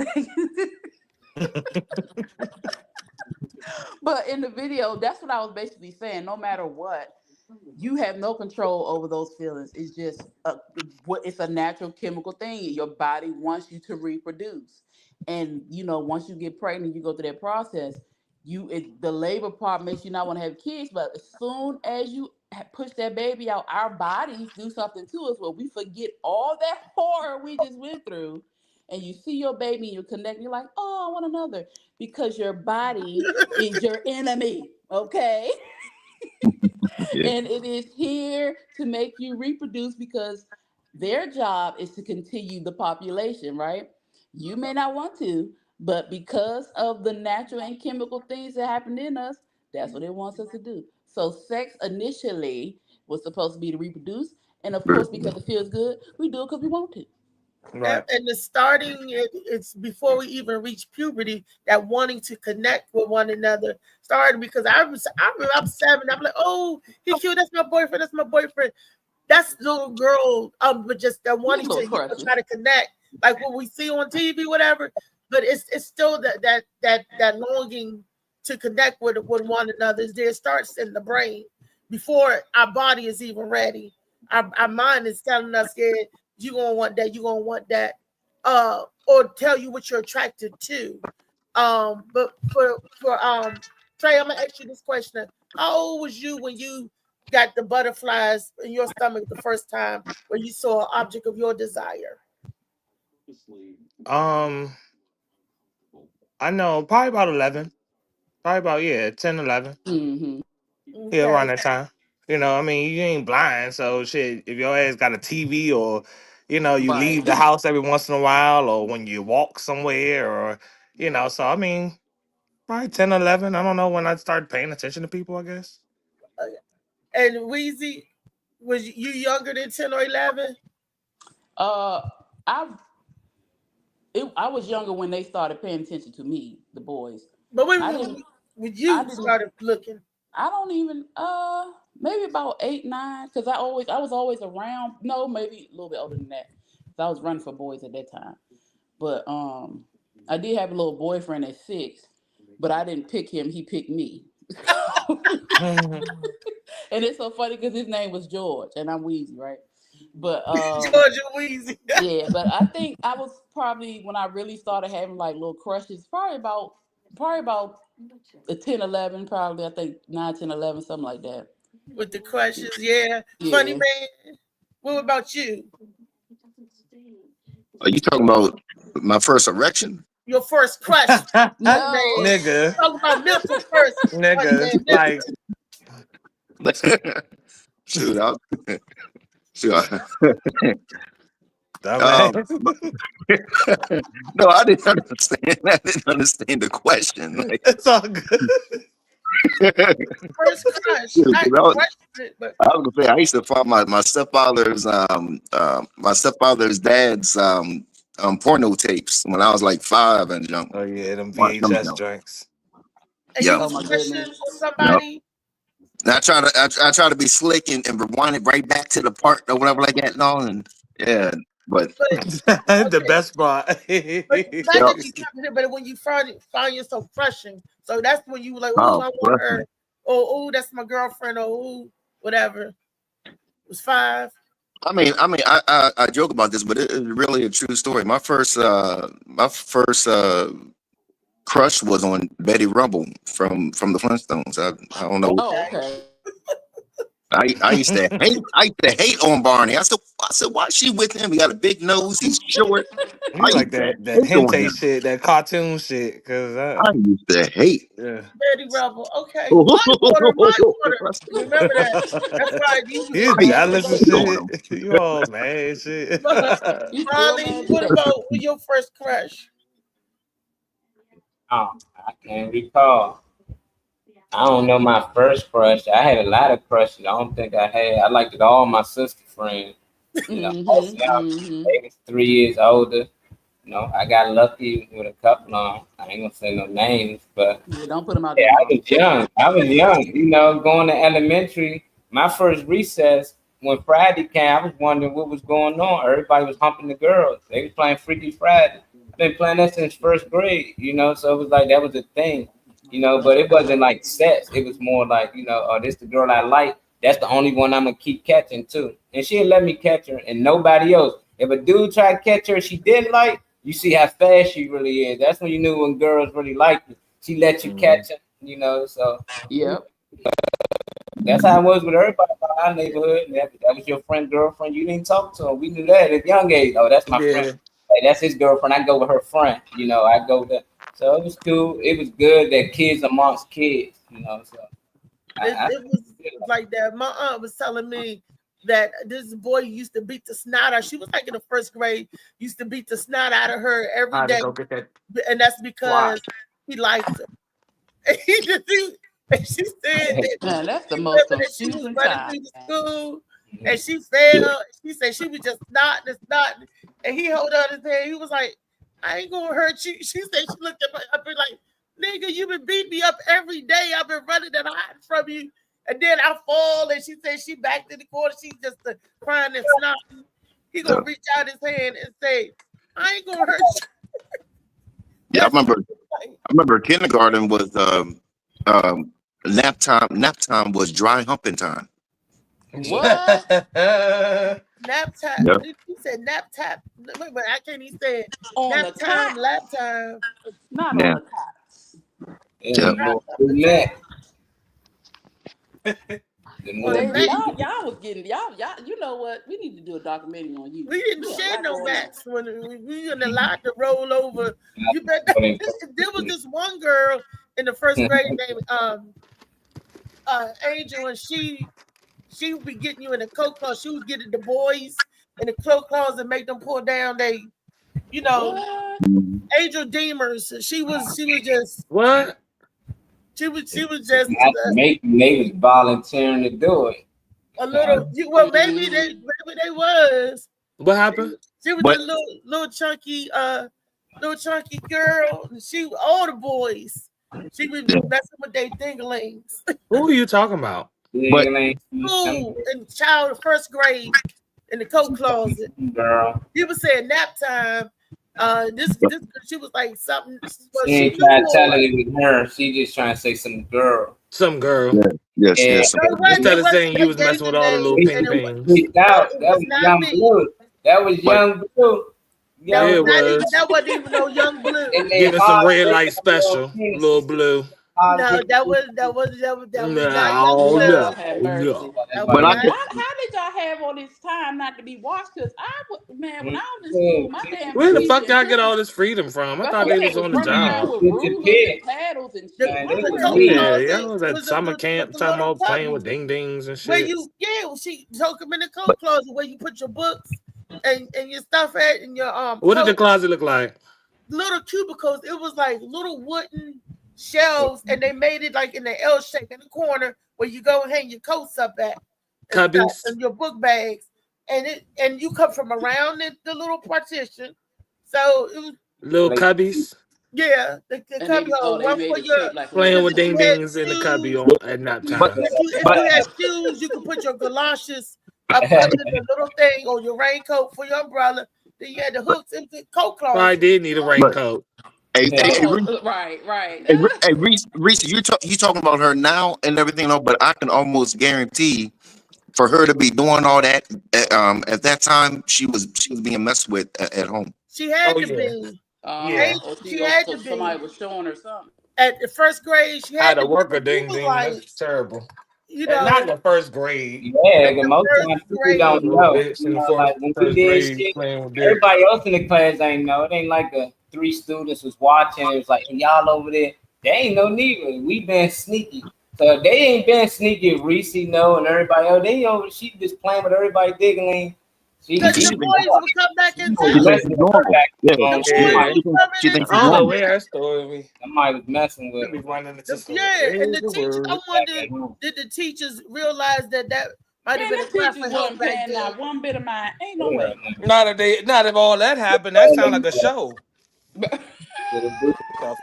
But in the video, that's what I was basically saying. No matter what, you have no control over those feelings. It's just it's a natural chemical thing. Your body wants you to reproduce, and once you get pregnant, you go through that process. The labor part makes you not want to have kids, but as soon as you push that baby out, our bodies do something to us where we forget all that horror we just went through. And you see your baby and you connect, you're like, oh, I want another. Because your body is your enemy, okay? Yeah. And it is here to make you reproduce because their job is to continue the population, right? You may not want to, but because of the natural and chemical things that happen in us, that's what it wants us to do. So sex initially was supposed to be to reproduce. And of course, because it feels good, we do it because we want to. Right. And the starting, it's before we even reach puberty, that wanting to connect with one another started because I remember I'm 7. I'm like, oh, he's cute. That's my boyfriend. That's my boyfriend. That's little girl. But just that wanting to try to connect, like what we see on TV, whatever. But it's still that longing to connect with one another. It starts in the brain before our body is even ready. Our mind is telling us, yeah, you're gonna want that, you're gonna want that, or tell you what you're attracted to. But for Trey, I'm gonna ask you this question. How old was you when you got the butterflies in your stomach the first time when you saw an object of your desire? I know probably about 11. Probably about 10, 11. Mm-hmm. Yeah, around that time. You ain't blind, so shit. If your ass got a TV or, you Right. leave the house every once in a while, or when you walk somewhere, or so probably 10, 11. I don't know when I started paying attention to people. I guess. And Weezy, was you younger than 10 or 11? I was younger when they started paying attention to me, the boys. But when you started looking? I don't even maybe about 8, 9, because I was always around. No, maybe a little bit older than that. Because I was running for boys at that time. But I did have a little boyfriend at 6, but I didn't pick him, he picked me. And it's so funny because his name was George and I'm Weezy, right? But George and Weezy. Yeah, but I think I was probably when I really started having like little crushes, probably about 10, 11, probably I think 9, 10, 11, something like that. With the crushes, yeah. Funny man. What about you? Are you talking about my first erection? Your first crush? No, nigga. Talk about mental first. Nigga, like. Shoot, no, I didn't understand. I didn't understand the question. Like, it's all good. First crush. I was gonna say I used to follow my stepfather's dad's porno tapes when I was like 5 and young. Oh yeah, them VHS joints. And you was crushing on somebody. And I try to be slick and rewind it right back to the part or whatever like that and all, and yeah, but the best part. But when you find yourself crushing, so that's when you were like, oh, I want her, or oh, that's my girlfriend, or oh, whatever. It was 5. I joke about this, but it is really a true story. My first crush was on Betty Rubble from the Flintstones. I don't know. Oh, okay. I used to hate on Barney. I said, why is she with him? He got a big nose. He's short. I like that hentai shit, that cartoon shit. Cause I used to hate. Yeah. Betty Rubble. Okay. My water. Remember that? That's right. You jealous and shit. You all mad shit. Molly, what about your first crush? Oh, I can't recall. I don't know my first crush. I had a lot of crushes. I don't think I liked all my sister friends. They was 3 years older. I got lucky with a couple of them. I ain't gonna say no names, but don't put them out. Yeah, I was young. Going to elementary. My first recess, when Friday came, I was wondering what was going on. Everybody was humping the girls. They was playing Freaky Friday. I've been playing that since first grade, you know. So it was like that was a thing, you know. But it wasn't like sex. It was more like, you know, oh, this the girl I like. That's the only one I'm gonna keep catching too. And she'd let me catch her and nobody else. If a dude tried to catch her, she didn't like. You see how fast she really is. That's when you knew when girls really liked you. She let you catch her, you know. So Yep. that's how it was with everybody in our neighborhood. That was your friend, girlfriend. You didn't talk to her. We knew that at a young age. Oh, that's my friend. Hey, that's his girlfriend. I go with her friend. You know, I go with. So it was cool. It was good that kids amongst kids. You know, so it was like that. My aunt was telling me that this boy used to beat the snot out. She was like in the first grade. Used to beat the snot out of her every day, and that's because he liked her. And he just. And she said Man, that's the most she was confusing running time. through the school, and she fell. She said she was just snotting, and he held out his hand. He was like, "I ain't gonna hurt you." She said she looked at me up and like, "Nigga, you been beating me up every day. I've been running and hiding from you, and then I fall." And she said she backed in the corner. She just crying and snotting. He gonna reach out his hand and say, "I ain't gonna hurt you." Yeah, I remember kindergarten was nap time was dry humping time. What? Nap time. Yep. He said nap time. Wait, I can't even say it. On Nap the time, top. lap time. Not Yeah. on the top. Yep. Y'all was getting y'all. You know what? We need to do a documentary on you. We didn't share no mats when we weren't allowed to roll over. You bet. There was this one girl in the first grade named Angel, and she would be getting you in the coat closet. She was getting the boys in the coat closet and make them pull down they, you know, Angel Deemers. She was just what? She was just they was volunteering to do it. A little. Well, maybe they was. What happened? She was a little chunky girl. She all the boys. She was messing with their dinglings. Who are you talking about? School in child first grade in the coat closet. Girl. He was saying nap time. This she was like something. She ain't trying to tell it was her. She just trying to say some girl. Some girl. Yes. Instead of saying you was messing with all the little ping pings. That was Young Blue. That was Young Blue. That wasn't even no Young Blue. Giving some red light special, little blue. No, that was not Young Blue. No. But how did y'all have all this time not to be watched? Because when I was in school, my damn where the fuck y'all get all this freedom from? I thought they was on the job. With rulers and paddles and shit. Yeah, I was at summer camp talking about playing with ding dings and shit. She took them in the coat closet where you put your books and your stuff at and your What did the closet look like? Little cubicles. It was like little wooden shelves, and they made it like in the L shape in the corner where you go and hang your coats up at, cubbies and your book bags, and you come from around the little partition, so it was little cubbies. Yeah, the cubby hole. One for your playing with ding dings in the cubby at nap time. If you had shoes, you could put your galoshes up under the little thing, or your raincoat for your umbrella. Then you had the hooks in the coat closet. I did need a raincoat. Right. Hey, Reese, you talking about her now and everything, but I can almost guarantee for her to be doing all that at that time, she was being messed with at home. She had to be. She had to be. Somebody was showing her something. At the first grade, she had to work a ding ding. That's terrible. You know, not in the first grade. Yeah, the most times people don't know. Like when we did shit, everybody else in the class ain't know. It ain't like the 3 students was watching. It was like, y'all over there, they ain't no neither. We been sneaky. So they ain't been sneaky. Reese know and everybody else. They over. She just playing with everybody digging. Because the boys would come back and tell She thinks I don't know where her story. Somebody was messing with. And the teacher. I wonder, did the teachers realize that might have been a cry for help back then? Not one bit of mine. Ain't no way. Not if all that happened. That sounds like a show. The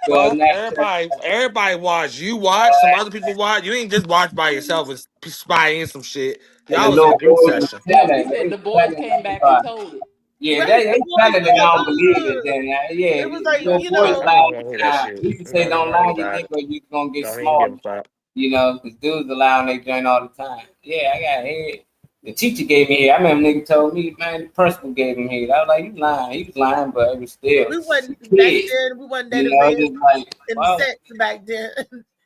fuck? Everybody watch. You watch. Some other people watch. You ain't just watch by yourself and spy in some shit. And the Y'all was in a little group boys was session. No, he telling, said they the was boys telling came back and everybody. told it. Yeah, Right, they the boys telling it, I said, don't believe it. Then, yeah, it was these like, little you boys know, I lie don't all want to hear the that time. shit. You can say Nothing don't wrong lie, with you that. think you're gonna get Don't even give a smart. fuck. You know, because dudes are lying they joint all the time. Yeah, I got head. The teacher gave me head. I remember nigga told me, man, the principal gave him head. I was like, you lying. He was lying, but it was still we wasn't back kids. then. We wasn't You that know, just advanced like, in wow. sex back then.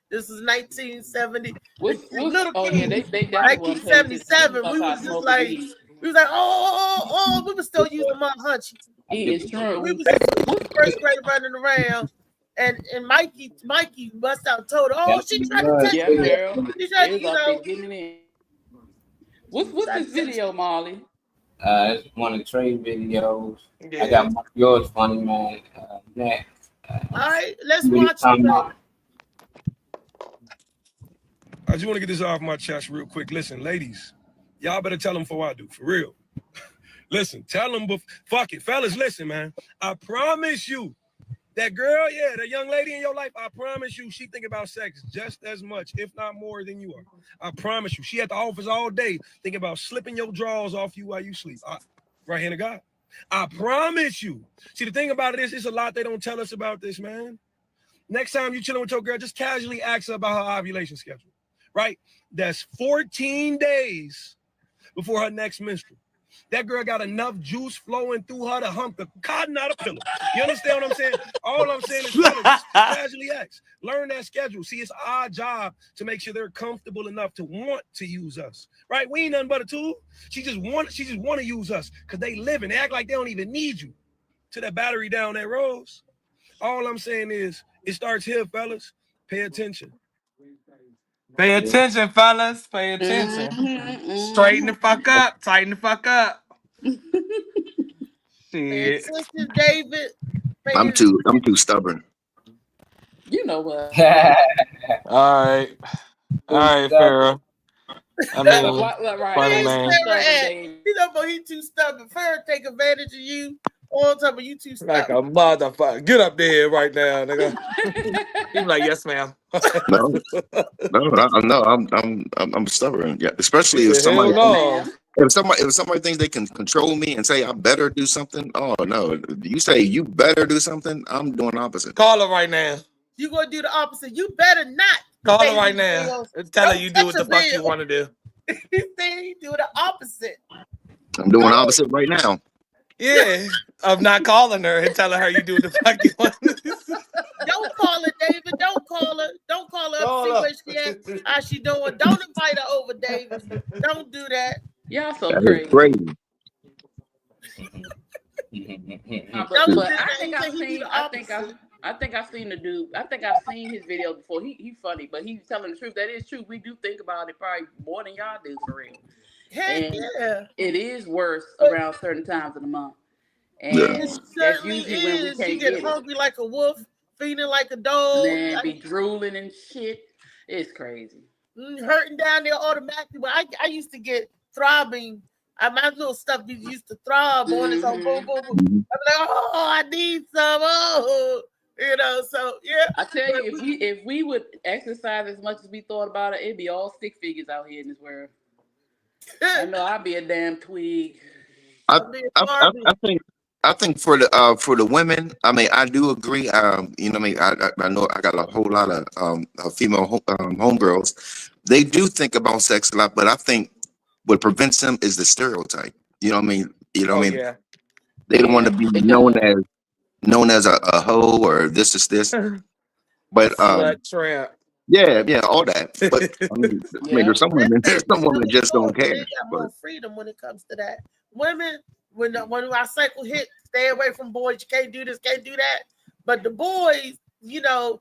This is 1970. What's, Little oh yeah, kids, they definitely weren't paying attention. They 1977. was We was outside just smoking like, weed, we was like, oh, we were still using mud hunchies. eating We shrooms. was first grade running around, and Mikey bust out told her, oh, she tried to touch Yeah, me. girl. She tried They to, was out there getting it in. What's tried this to touch me. video, Molly? It's one of Trey videos. Yeah. I got yours funny, man. Next. All right, let's What are you watch talking it. about? I just want to get this off my chest real quick. Listen, ladies, y'all better tell them before I do, for real. Listen, tell them, fuck it. Fellas, listen, man. I promise you, that girl, yeah, that young lady in your life, I promise you, she think about sex just as much, if not more than you are. I promise you. She at the office all day thinking about slipping your drawers off you while you sleep. Right hand of God. I promise you. See, the thing about it is, it's a lot they don't tell us about this, man. Next time you chilling with your girl, just casually ask her about her ovulation schedule, right? That's 14 days before her next menstrual. That girl got enough juice flowing through her to hump the cotton out of pillow. You understand what I'm saying? All I'm saying is, just casually ask. Learn that schedule. See, it's our job to make sure they're comfortable enough to want to use us, right? We ain't nothing but a tool. She just want to use us because they live and they act like they don't even need you. To that battery down that rose. All I'm saying is, it starts here, fellas. Pay attention. Pay attention, fellas. Pay attention. Straighten the fuck up. Tighten the fuck up. Pay Shit. attention, David. I'm too stubborn. You know what? All right, Farrah. I mean, Right. funny Where's man. Farrah at? You know, but he too stubborn. Farrah take advantage of you all the time, but you too Like a stubborn. motherfucker. Get up there right now, nigga. He be like, yes, ma'am. No, I'm stubborn. Yeah, especially if Yeah, hell somebody no. if somebody thinks they can control me and say I better do something. Oh no, you say you better do something, I'm doing the opposite. Call her right now. You gonna do the opposite. You better not. Call her right now. Tell her you do what the fuck you want to do. He said he do the opposite. I'm doing the opposite right now. Yeah, of not calling her and telling her you do what the fuck you want to do. Don't call her, David. Don't call her. Don't call her Call up, her. see where she at, how she doing. Don't invite her over, David. Don't do that. Y'all so That is crazy. crazy. But I think I've seen the dude. I think I've seen his video before. He's funny, but he's telling the truth. That is true. We do think about it probably more than y'all do, for real. Heck And yeah. it is worse around certain times of the month. And It that's certainly usually when we is. can't You get get it. hungry like a wolf, feeding like a dog. Man, be drooling and shit. It's crazy. Hurting down there automatically. But I used to get throbbing. My little stuff used to throb on its own. Boom, boom, boom. I'm like, oh, I need some. Oh, you know. So yeah. I tell you, if we would exercise as much as we thought about it, it'd be all stick figures out here in this world. I know I'd be a damn twig. I think for the women, I mean, I do agree. You know, I mean, I know I got a whole lot of female homegirls. They do think about sex a lot, but I think what prevents them is the stereotype. You know what I mean? You know what I mean? Yeah. They don't want to be known as a hoe or this is this. But Slut tramp. yeah, all that. But I mean, there's some women that just don't care. They got more freedom when it comes to that. Women, when our cycle hit, stay away from boys. You can't do this, can't do that. But the boys, you know,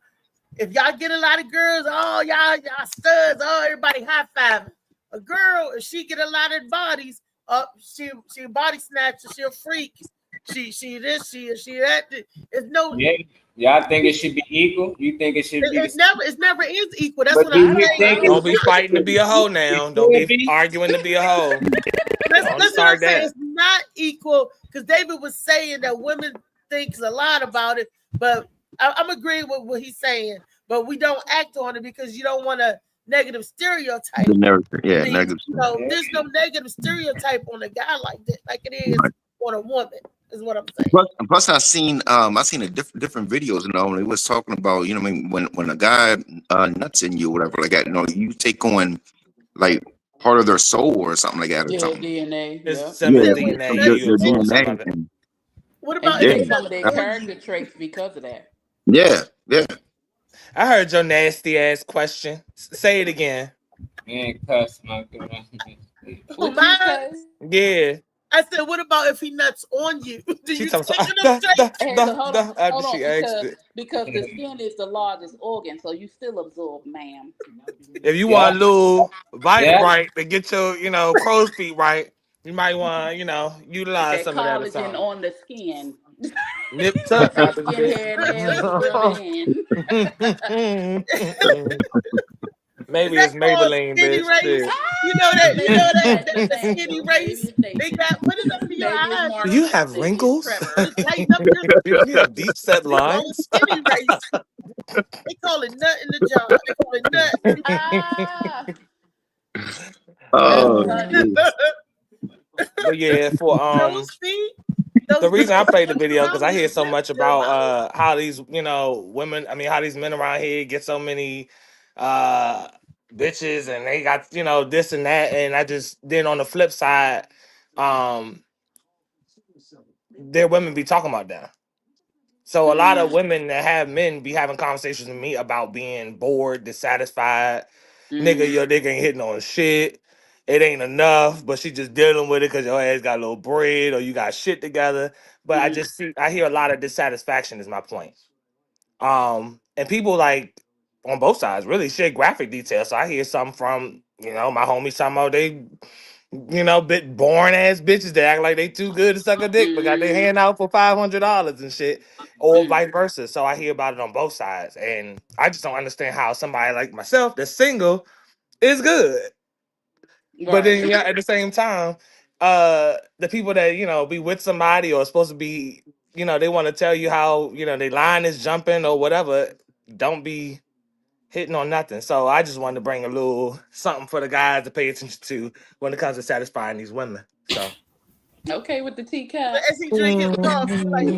if y'all get a lot of girls, oh y'all studs, oh everybody high fiving. A girl, if she get a lot of bodies, she a body snatcher, she a freak. She this, she that. It's no. Yeah. Y'all think it should be equal? You think it should be? It never is equal. That's But what I'm saying. Don't be fighting to be a hoe now. Don't be arguing to be a hoe. Let's start that. It's not equal because David was saying that women thinks a lot about it, but I'm agreeing with what he's saying, but we don't act on it because you don't want a negative stereotype. The narrative, yeah, Things. negative. There's no negative stereotype on a guy like that, like it is Right. on a woman. Is what I'm saying. Plus, I seen a different videos. And it was talking about, I mean, when a guy nuts in you or whatever like that, you take on like part of their soul or something like that or Yeah, something. DNA. It's Yeah. some of Yeah, the DNA. so Yeah, you your absorb some DNA. of it. What And about you if get he some of their nuts on character you? traits because of that. Yeah, yeah. I heard your nasty ass question. Say it again. You ain't cuss, my girl. What you Mine? say? Yeah. I said, what about if he nuts on you? Do She you talking take about them traits? Hey, but hold on, after hold she on, asked it. because the skin is the largest organ, so you still absorb, ma'am. If you Yeah, want a little vitamin yeah. right to get your crow's feet right, you might want Get utilize that some of that or collagen something. on the skin. Nip Put tuck some out the skin, hair, and nails to rub it in. bit. Is Maybe that it's called Maybelline, skinny bitch. race? Shit. You know that Maybe it's the skinny Nathaniel. Maybe race. it's They Nathan. got put it under your Maybe it's eyes, Do you Marcus. have Maybe it's wrinkles? Trevor. to tighten up your Do you have deep set they call it lines? skinny race. They call it nut in the jar. They call it nut. Ah, that's Oh, funny. But yeah, for Crow's feet. the Those reason I played the those video because I hear rounded so lips much in their about mouth. how these women, I mean how these men around here get so many uh bitches and they got this and that, and I just then on the flip side, um their women be talking about that. So a lot of women that have men be having conversations with me about being bored, dissatisfied. Nigga, your dick ain't hitting on shit. It ain't enough, but she just dealing with it because your ass got a little bread or you got shit together. But I hear a lot of dissatisfaction is my point. And people like on both sides really share graphic details. So I hear something from, my homies talking about they, bit boring ass bitches that act like they too good to suck a dick, but got their hand out for $500 and shit, or vice versa. So I hear about it on both sides, and I just don't understand how somebody like myself that's single is good. But Right. then at the same time, the people that be with somebody or supposed to be, they want to tell you how their line is jumping or whatever, don't be hitting on nothing. So I just wanted to bring a little something for the guys to pay attention to when it comes to satisfying these women. So Okay, with the teacup. As he drink his coffee, like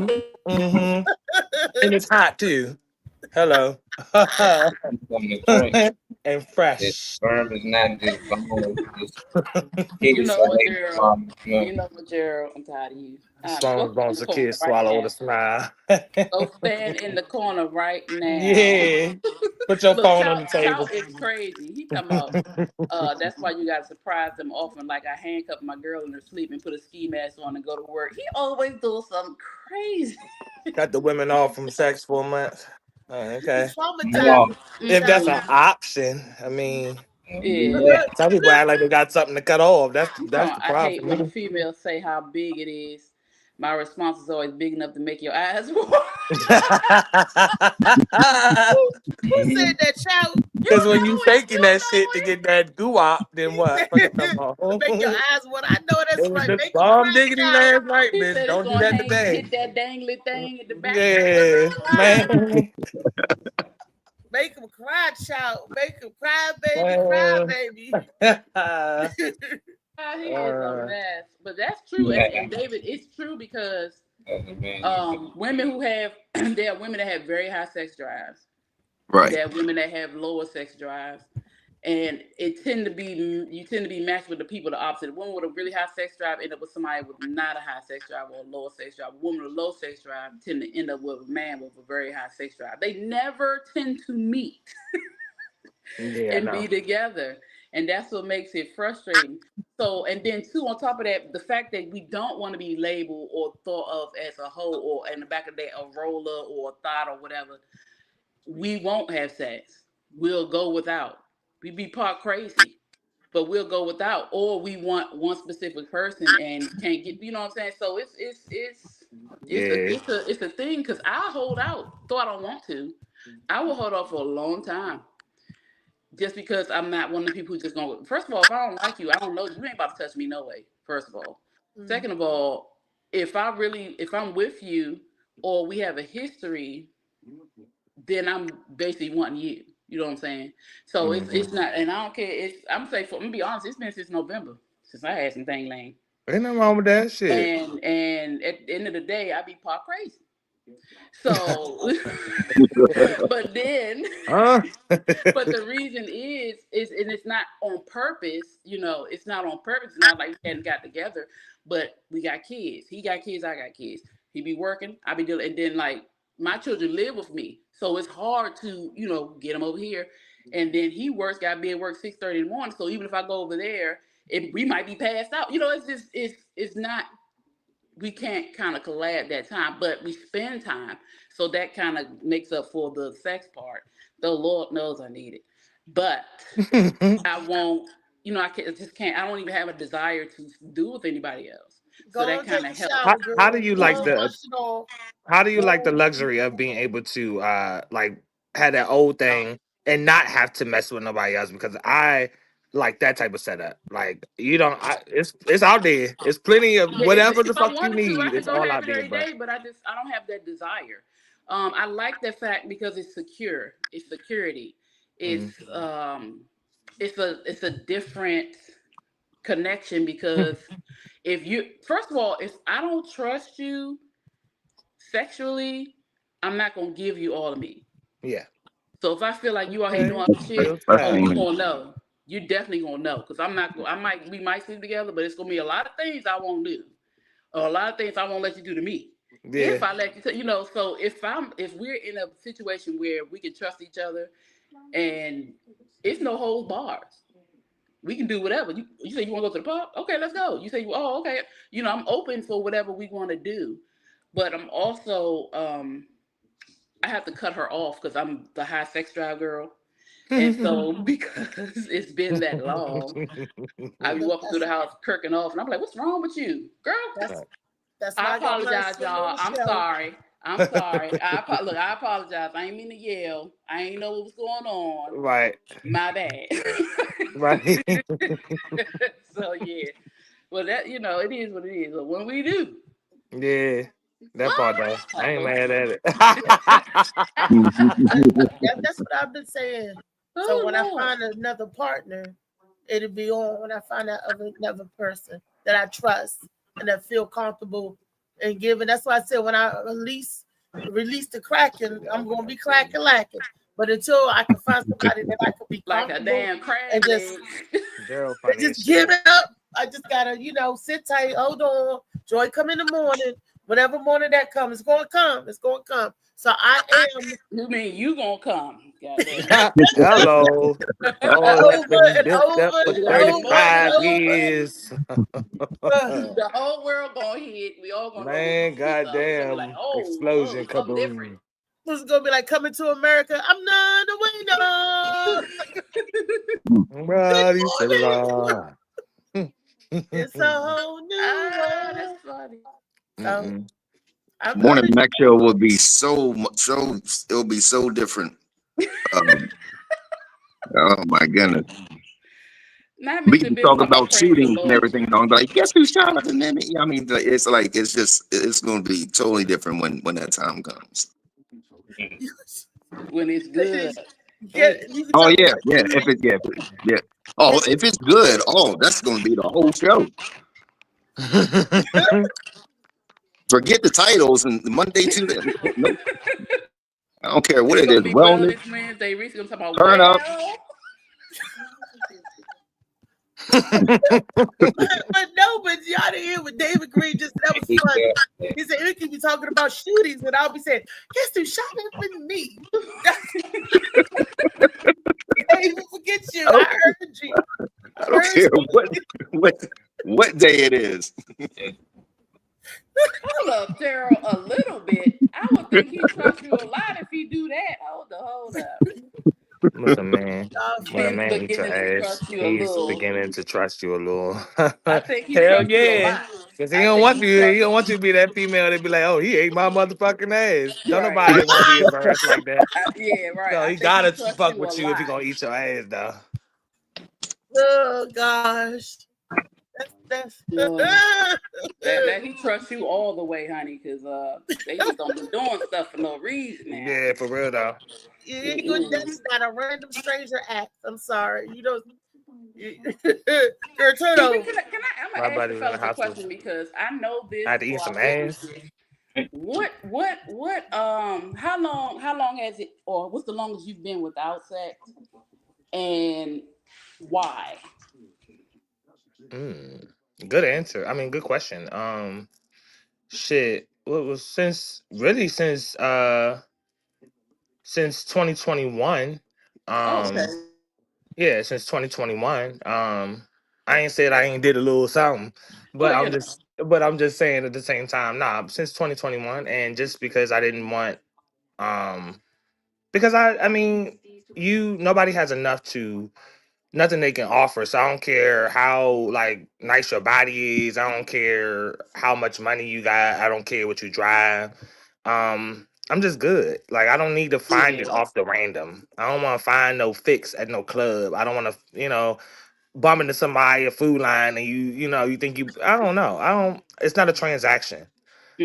and it's hot too. Hello. From the drink. And The fresh. sperm is not just bone, it's You kids, know so what, they Gerald? You know what, Gerald? I'm tired of you. Go Strong stand in bones the a corner kid right swallow with a now. smile. Go stand in the corner right now. Yeah. Put your Look, phone on the Chow table. is crazy. He talking about that's why you gotta surprise them often. Like I handcuff my girl in her sleep and put a ski mask on and go to work. He always doing something crazy. Cut the women off from sex for a month. Oh, okay. he's traumatized. No, If that's an Mm-mm. option, I mean, Yeah. yeah. some people act like they got something to cut off. That's the I hate when a problem. female say how big it is. My response is always big enough to make your eyes water. Who said that, child? Because when you You faking that shit know to it. get that goo up, then what? Fuck it, come on. Make your eyes what I know It that's was right. just Make them bomb cry, diggity child. last night, He bitch. said it's Don't do gonna that hang, today. hit that dangly thing at the back. Yeah, man. Make them cry, child. Make them cry, baby. He is a mess. But that's true. And David, it's true because women who have there are women that have very high sex drives. right. There are women that have lower sex drives. And you tend to be matched with the people the opposite. A woman with a really high sex drive end up with somebody with not a high sex drive or a lower sex drive. A woman with a low sex drive tend to end up with a man with a very high sex drive. They never tend to meet and be together. And that's what makes it frustrating. So, and then too, on top of that, the fact that we don't want to be labeled or thought of as a hoe or in the back of that a roller or a thought or whatever, we won't have sex. We'll go without. We be part crazy, but we'll go without. Or we want one specific person and can't get. You know what I'm saying? So Yeah. it's a thing because I hold out. Though I don't want to, I will hold out for a long time. Just because I'm not one of the people who's just gonna. First of all, if I don't like you, I don't know you. You ain't about to touch me no way. First of all. Second of all, if I'm with you or we have a history, then I'm basically wanting you. You know what I'm saying? So it's not, and I don't care. I'm saying, I'm gonna be honest, it's been since November since I had some thing lane. Ain't nothing wrong with that shit. And at the end of the day, I be part crazy. So, but then, but the reason is, and it's not on purpose. You know, it's not on purpose. It's not like we hadn't got together, but we got kids. He got kids. I got kids. He be working. I be dealing, and then like my children live with me, so it's hard to get them over here. And then he works. Got to be at work 6:30 in the morning. So even if I go over there, we might be passed out. It's just it's not. We can't kind of collab that time, but we spend time. So that kind of makes up for the sex part. The Lord knows I need it. But I won't, I just can't, I don't even have a desire to do with anybody else. So that kind of helps. How do you like the luxury of being able to like have that old thing and not have to mess with nobody else? Because I like that type of setup. Like it's out there. It's plenty of whatever the fuck you need. It's all out there, but I don't have that desire. I like that fact because it's secure. It's security. It's it's a different connection because first of all, if I don't trust you sexually, I'm not gonna give you all of me. Yeah. So if I feel like you out here doing shit, you gonna know. You definitely gonna know because we might sleep together, but it's gonna be a lot of things I won't do, or a lot of things I won't let you do to me. Yeah. If I let you, so if we're in a situation where we can trust each other, and it's no holds bars, we can do whatever. You say you want to go to the pub? Okay, let's go. You say, oh, okay. I'm open for whatever we want to do, but I'm also I have to cut her off because I'm the high sex drive girl. And so, because it's been that long, I be walking through the house, kirking off, and I'm like, "What's wrong with you, girl?" That's I apologize, y'all. I'm sorry. I apologize. I ain't mean to yell. I ain't know what was going on. Right. My bad. Right. So yeah, well that it is what it is. But when we do, yeah. That part though, I ain't mad at it. That's what I've been saying. So when I find another partner, it'll be on when I find that another person that I trust and that feel comfortable in giving. That's why I said when I release the cracking, I'm gonna be cracking lacking. But until I can find somebody that I can be like a damn crack and just give it up, I just gotta sit tight, hold on. Joy come in the morning. Whatever morning that comes, it's gonna come. It's gonna come. So I am. You mean you gonna come? Hello. Over 35 years. The whole world gonna hit. We all gonna. Man, goddamn! Like, explosion, kaboom! It's gonna be like Coming to America. I'm not the winner. It's a whole new world. That's funny. Morning Mac Show will be it'll be so different. Oh my goodness. We can talk about shootings and everything. I'm like, guess who shot up? And then I mean, it's like it's going to be totally different when that time comes. When it's good. Oh yeah. Oh, if it's good, that's going to be the whole show. Forget the titles and Monday, Tuesday. Nope. I don't care what it is. Wellness. Turn up. but y'all didn't hear what David Green just said. That was funny. He said we could be talking about shootings, but I'll be saying, guess who shot up in me? David, forget you. I heard you. I don't care what day it is. I love Terrell a little bit. I would think he trusts you a lot if he do that. Hold up. Listen, man. When a man eats your ass, he's beginning to trust you a little. I think he hell yeah. Because he don't want you. He don't want you to be that female that be like, oh, he ate my motherfucking ass. Don't nobody want to be embarrassed like that. Yeah, right. So he gotta fuck with you if he gonna eat your ass, though. Oh gosh. That's That he trusts you all the way, honey, because they just don't be doing stuff for no reason now. Yeah, for real though. That's not a random stranger act. I'm sorry. You don't. Your turnover. I'm gonna ask the fellas a question because I know this. I had to eat some ass. What how long has it, or what's the longest you've been without sex, and why? Good answer. I mean, good question. Shit. What was since 2021. Okay. Yeah, since 2021. I ain't said I ain't did a little something, but I'm just saying at the same time, nah, since 2021, and just because I didn't want, because I mean, nobody has nothing they can offer. So I don't care how like nice your body is. I don't care how much money you got. I don't care what you drive. I'm just good. Like I don't need to find it off the random. I don't want to find no fix at no club. I don't want to, bump into somebody a food line and you think I don't know. It's not a transaction.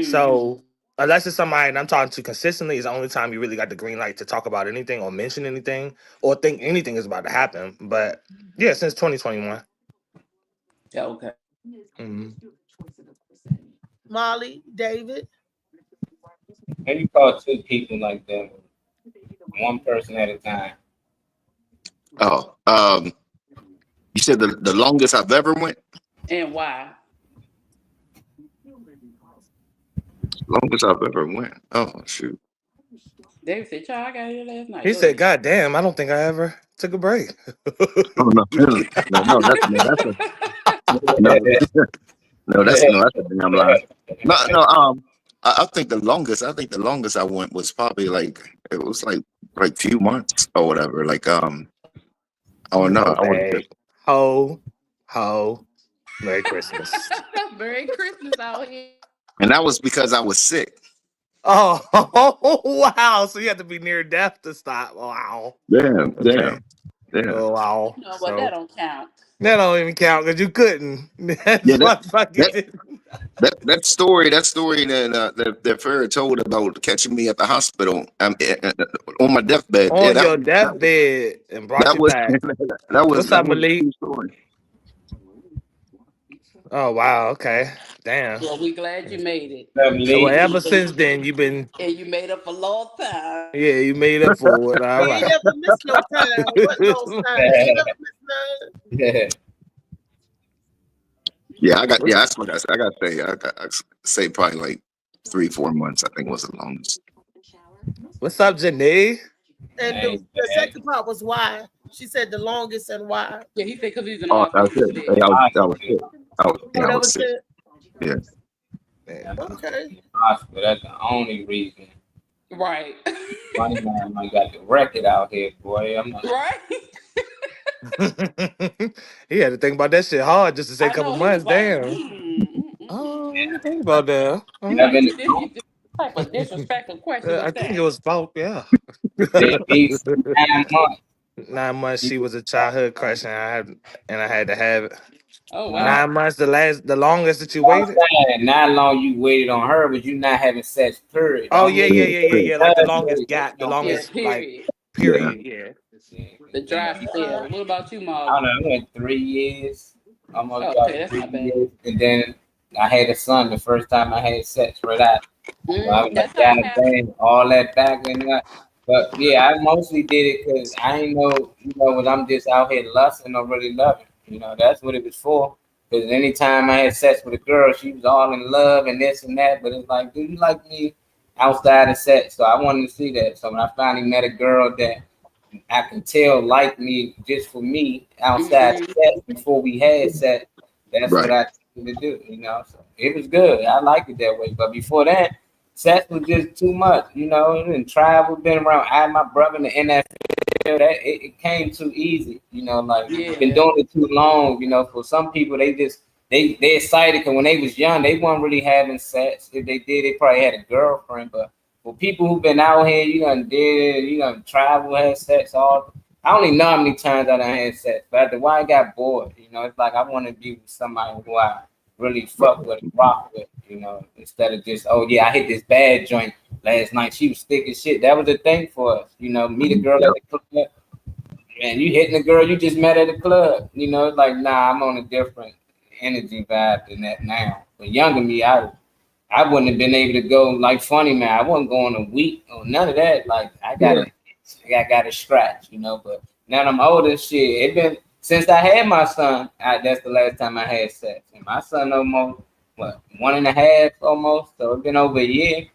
So unless it's somebody that I'm talking to consistently, is the only time you really got the green light to talk about anything or mention anything or think anything is about to happen. But yeah, since 2021. Yeah, okay. Molly, David. Can you call two people like that? One person at a time. Oh, you said the longest I've ever went? And why? Longest I've ever went. Oh shoot. David said, "Child, I got here last night." He said, "God damn, I don't think I ever took a break." Oh no, that's a damn lie. No. I think the longest I went was probably like few months or whatever. Like I don't know. I want Ho, Merry Christmas. Merry Christmas out here. And that was because I was sick. Oh wow! So you have to be near death to stop. Wow. Damn. Oh wow. No, but that don't count. That don't even count because you couldn't. That story that Farrah told about catching me at the hospital on my deathbed. On your deathbed and brought you back. What's up, Malik? Oh wow, okay. Damn. Well, we glad you made it. So ever since then you've been. And you made up for lost time. Yeah, you made up for it. All right. You never missed no time. What lost time? You never missed none. Yeah, that's what I said. I gotta say probably like 3-4 months, I think was the longest. What's up, Janae? And the second part was why. She said the longest and why. Yeah, he said because he's an that was it. I was sick. Yeah. Okay. Hospital, that's the only reason. Right. Funny man, I got the record out here, boy. I'm not... Right. He had to think about that shit hard just to say a couple months. Damn. Oh, think about that. Type of disrespectful question. I think it was about 9 months. 9 months. She was a childhood crush, and I had to have it. Oh wow. 9 months, the longest that you waited. Not long you waited on her, but you not having sex. Period. Oh yeah. Like the longest gap, the longest period. Yeah. The dry spell. What about you, Molly? I don't know. I went 3 years. Almost that's 3 not bad. years, and then I had a son the first time I had sex for that. So I was like, God, all that back and that. But yeah, I mostly did it because I ain't know, when I'm just out here lusting or really loving. That's what it was for. Because anytime I had sex with a girl, she was all in love and this and that. But it's like, do you like me outside of sex? So I wanted to see that. So when I finally met a girl that I can tell liked me just for me outside of sex before we had sex, that's what I wanted to do. So it was good. I liked it that way. But before that, sex was just too much. And travel, been around. I had my brother in the NFL. That it came too been doing it too long. For some people, they excited because when they was young, they weren't really having sex. If they did, they probably had a girlfriend. But for people who've been out here, travel, had sex all I only know how many times I done had sex, but after a while I got bored. You know, it's like I want to be with somebody who I really fuck with and rock with, you know, instead of just, oh yeah, I hit this bad joint last night. She was thick as shit. That was the thing for us. You know, meet a girl at the club, and you hitting the girl you just met at the club. You know, it's like, nah, I'm on a different energy vibe than that now. But younger me, I wouldn't have been able to go like Funny Man. I wasn't going a week or none of that. Like I got a scratch, you know. But now that I'm older, shit, it been since I had my son. That's the last time I had sex. And my son almost 1.5 almost. So it's been over a year.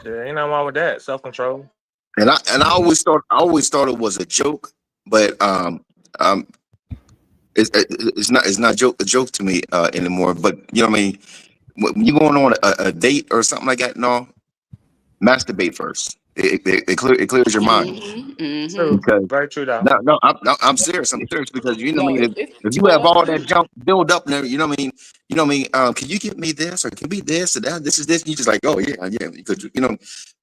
Yeah, ain't nothing wrong with that. Self-control. And I always thought it was a joke, but it's not a joke to me anymore. But you know what I mean, when you going on a date or something like that, no, masturbate first. It clears your mind. True. Because Very true, though. no, I'm serious. I'm serious because you know what I mean. If you well, have all that junk build up there, you know what I mean. Can you give me this or can be this or that? This is this. And you just like, oh yeah, because you know.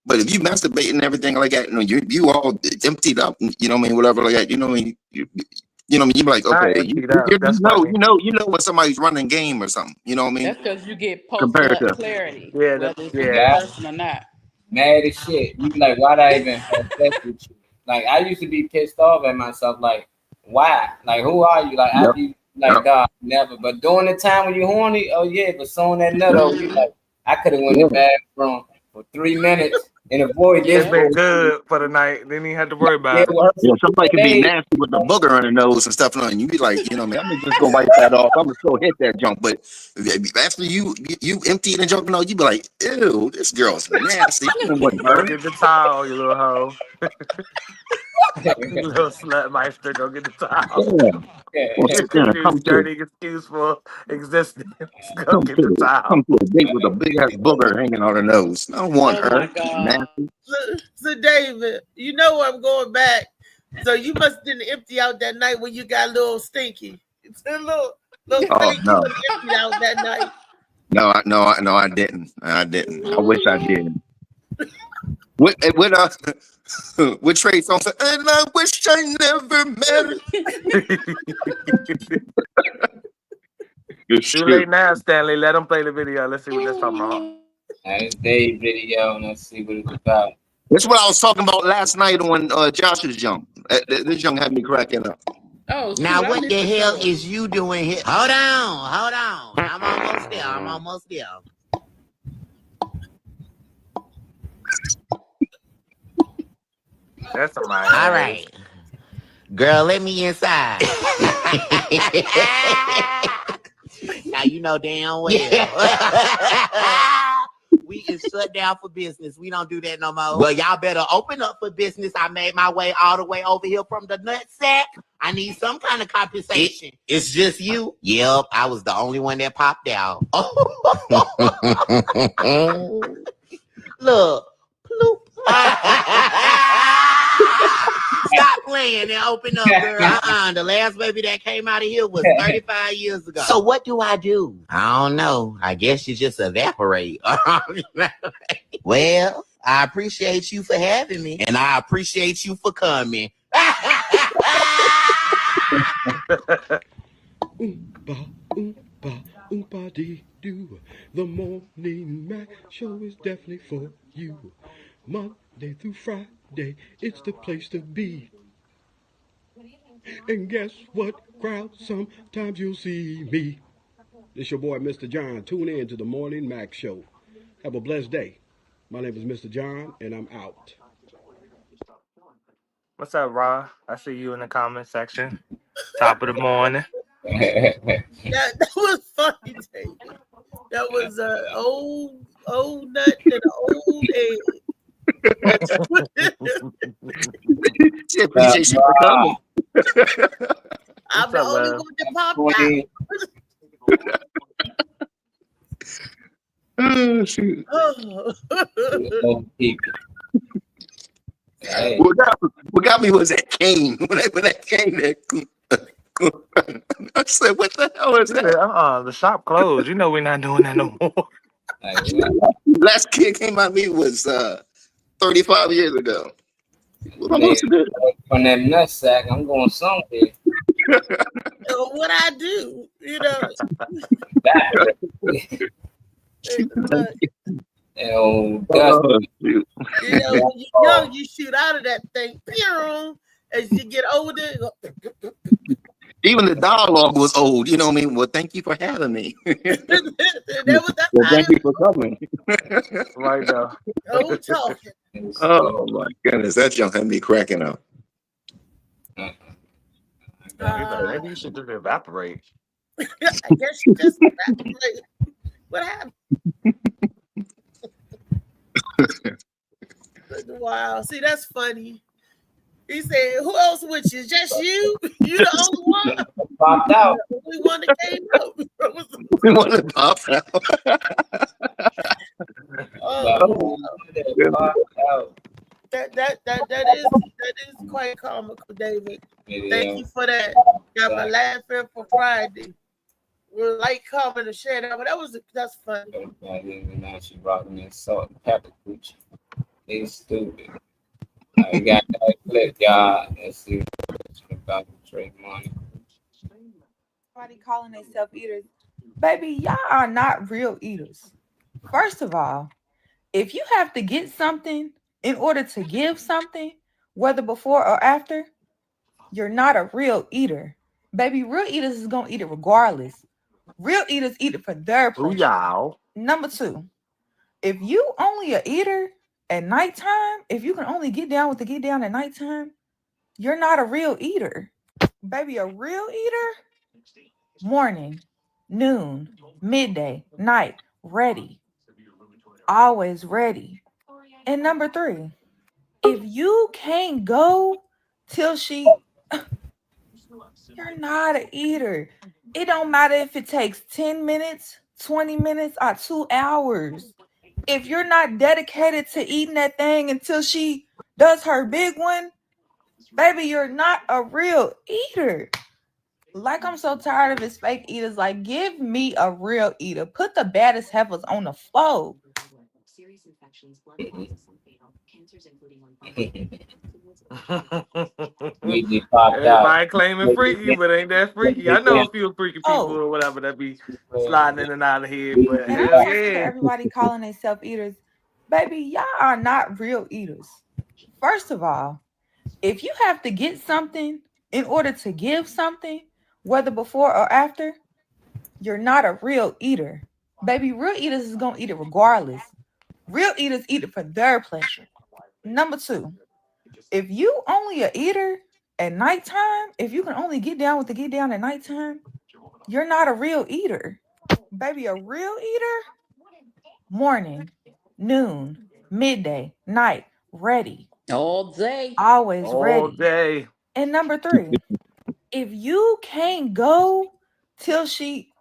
But if you masturbate and everything like that, you know, you all emptied up, you know what I mean, whatever like that, you know what I mean. You know what I mean. You're like, okay, you know when somebody's running game or something. You know what I mean. That's because you get post-nut clarity, whether it's the person or not. Mad as shit. You be like, why'd I even have sex with you? Like I used to be pissed off at myself. Like, why? Like, who are you? Like, I be like, God, never. But during the time when you horny, oh yeah. But soon that nut over, you like, I could have went to the bathroom for 3 minutes and avoid this. It's been good for the night. Then you had to worry about it. Yeah, somebody can be nasty with the booger on the nose and stuff, and you be like, you know, man, I'm gonna just go wipe that off. I'm gonna still hit that junk. But after you empty it and junk, no, you be like, ew, this girl's nasty. Go get the towel, you little hoe. You little slut meister, go get the towel. Come dirty excuse for existence. Go get the towel. Come to a date with a big ass booger hanging on her nose. I don't want her. Nasty. So David, you know I'm going back. So you must didn't empty out that night when you got a little stinky. It's a little stinky no. empty out that night. No, I didn't. I wish I did. With Trey song, and I wish I never met her. Too late now, Stanley. Let them play the video. Let's see what they're talking about. It's Dave's video, and let's see what it's about. That's what I was talking about last night on Josh's jump. This young had me cracking up. Oh, now what the hell is you doing here? Hold on. I'm almost there. That's somebody. All right. Girl, let me inside. Now you know damn well. We is shut down for business. We don't do that no more. Well, y'all better open up for business. I made my way all the way over here from the nutsack. I need some kind of compensation. It's just you? Yep, I was the only one that popped out. Look. Bloop. Stop playing and open up, girl. The last baby that came out of here was 35 years ago. So what do? I don't know. I guess you just evaporate. Well, I appreciate you for having me, and I appreciate you for coming. The Morning Mac Show is definitely for you. Monday through Friday, it's the place to be. And guess what, crowd? Sometimes you'll see me. It's your boy, Mr. John. Tune in to the Morning Mac Show. Have a blessed day. My name is Mr. John, and I'm out. What's up, Ra? I see you in the comment section. Top of the morning. That was funny, David. That was an old nut and an old egg. I'm the only one that popped out. Oh, shoot. What got me was that cane. When that came there, I said, "What the hell is that?" The shop closed. You know we're not doing that no more. Last kid came out of me was 35 years ago. I'm supposed to do? From that nut sack, I'm going somewhere. What I do, you know. Oh, shoot. You know, when you're young, you shoot out of that thing. Pew! As you get older, Even the dialogue was old. You know what I mean? Well, thank you for having me. Well, thank you for coming. Right now. old talking. Oh my goodness, that junk had me cracking up. Maybe you should just evaporate. I guess you just evaporate. What happened? Wow, see, that's funny. He said, "Who else with you? Just you? You the only one?" Popped out. The only one that came out. We want to pop out. Oh, that is quite comical, David. Thank you for that. Got my laughing for Friday. We'll like, comment, and share that. But that's funny. Now she brought me salt and pepper coochie. They stupid. I got that clip, y'all. Let's see what's about the trade money. Everybody calling themselves eaters. Baby, y'all are not real eaters. First of all, if you have to get something in order to give something, whether before or after, you're not a real eater. Baby, real eaters is going to eat it regardless. Real eaters eat it for their pleasure. Number two, if you only a eater at nighttime, if you can only get down with the get down at nighttime, you're not a real eater. Baby, a real eater, morning, noon, midday, night, ready. Always ready. And number three, if you can't go till she, you're not an eater. It don't matter if it takes 10 minutes, 20 minutes, or 2 hours. If you're not dedicated to eating that thing until she does her big one, baby, you're not a real eater. Like, I'm so tired of his fake eaters. Like, give me a real eater. Put the baddest heifers on the floor. Everybody claiming freaky, but ain't that freaky? I know a few freaky people or whatever that be sliding in and out of here, but And hell I'm yeah. everybody calling themselves eaters. Baby, y'all are not real eaters. First of all, if you have to get something in order to give something, whether before or after, you're not a real eater. Baby, real eaters is going to eat it regardless. Real eaters eat it for their pleasure. Number two, if you only a eater at nighttime, if you can only get down with the get down at nighttime, you're not a real eater. Baby, a real eater, morning, noon, midday, night, ready. All day. Always All ready. day. And number three, if you can't go till she,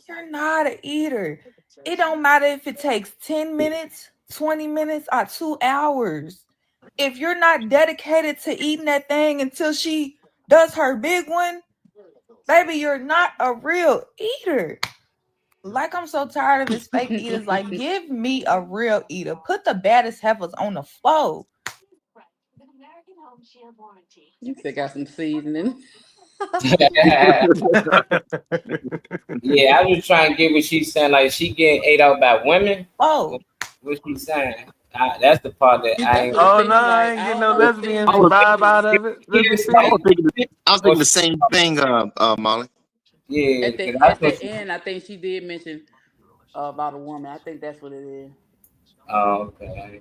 you're not an eater. It don't matter if it takes 10 minutes, 20 minutes, or 2 hours. If you're not dedicated to eating that thing until she does her big one, baby, you're not a real eater. Like, I'm so tired of his fake eaters. Like, give me a real eater. Put the baddest heifers on the floor. You still got some seasoning. Yeah, I was trying to get what she's saying. Like, she getting ate out by women. Oh, what she's saying? That's the part that I ain't. Oh no, I ain't getting no lesbian vibe out of it. I was thinking the same thing, Molly. Yeah, At the end, I think she did mention about a woman. I think that's what it is. Oh, okay.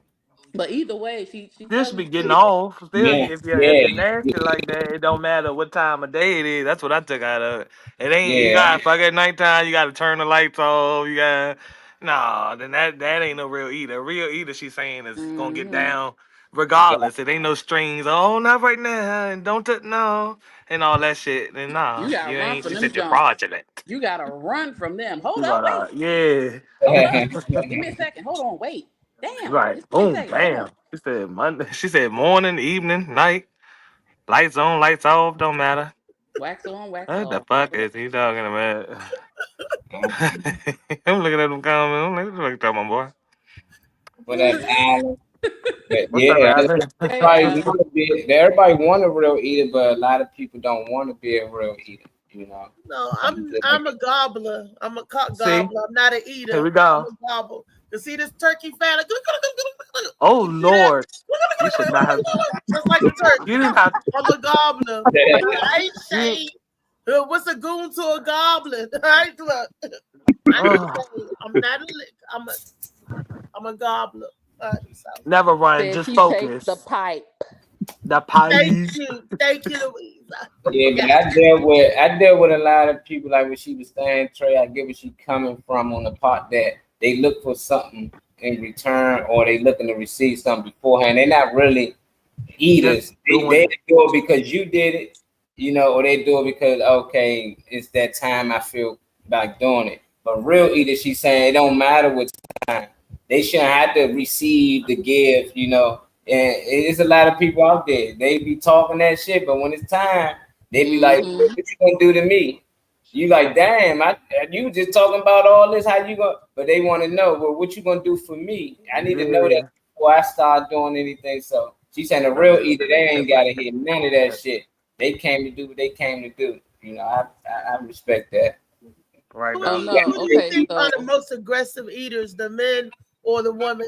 But either way, she This be getting off. Still, Yeah, if you're nasty like that, it don't matter what time of day it is. That's what I took out of it. It ain't you got fuck at nighttime. You got to turn the lights off. You got then that ain't no real eater. Real eater, she's saying is gonna get down regardless. It ain't no strings. Oh, not right now. And don't touch and all that shit. Then You gotta you run ain't. from She them said you're jumps. fraudulent. You gotta run from them. Hold You up, gotta, wait. yeah. Hold up. Give me a second. Hold on, wait. Damn. Right. Just 3 Boom. seconds. Bam. She said Monday. She said morning, evening, night. Lights on, lights off. Don't matter. Wax on, wax What the off. fuck is he talking about? I'm looking at them comments. I'm like, what the fuck you talking about, boy? For that island. But What's up, yeah, Raven? everybody want a real eater, but a lot of people don't want to be a real eater. You know. No, I'm a gobbler. I'm a cock See, gobbler. I'm not an here eater. we I'm go. a gobble. You see this turkey fat? Like, Oh you see that? Lord, you should not have. Just like a turkey. You didn't have. I'm a gobbler. I ain't shade. What's a goon to a goblin? All right, look. I'm not a lick. I'm a gobbler. Never run, Said just she focus. takes the pipe. The pipe. Thank you, Louisa. Yeah, but I dealt with a lot of people like when she was saying, Trey, I get where she coming from on the part that they look for something in return or they looking to receive something beforehand. They're not really eaters. They do it because you did it, you know, or they do it because okay, it's that time I feel like doing it. But real eaters, she's saying it don't matter what time. They shouldn't have to receive the gift, you know. And it's a lot of people out there. They be talking that shit, but when it's time, they be like, "What you gonna do to me?" You like, "Damn, you just talking about all this. How you gonna?" But they want to know, well, what you gonna do for me? I need to know that before I start doing anything. So she's saying the real eater, they ain't gotta hear none of that shit. They came to do what they came to do. You know, I respect that. Right. Who do you think are the most aggressive eaters, the men or the women?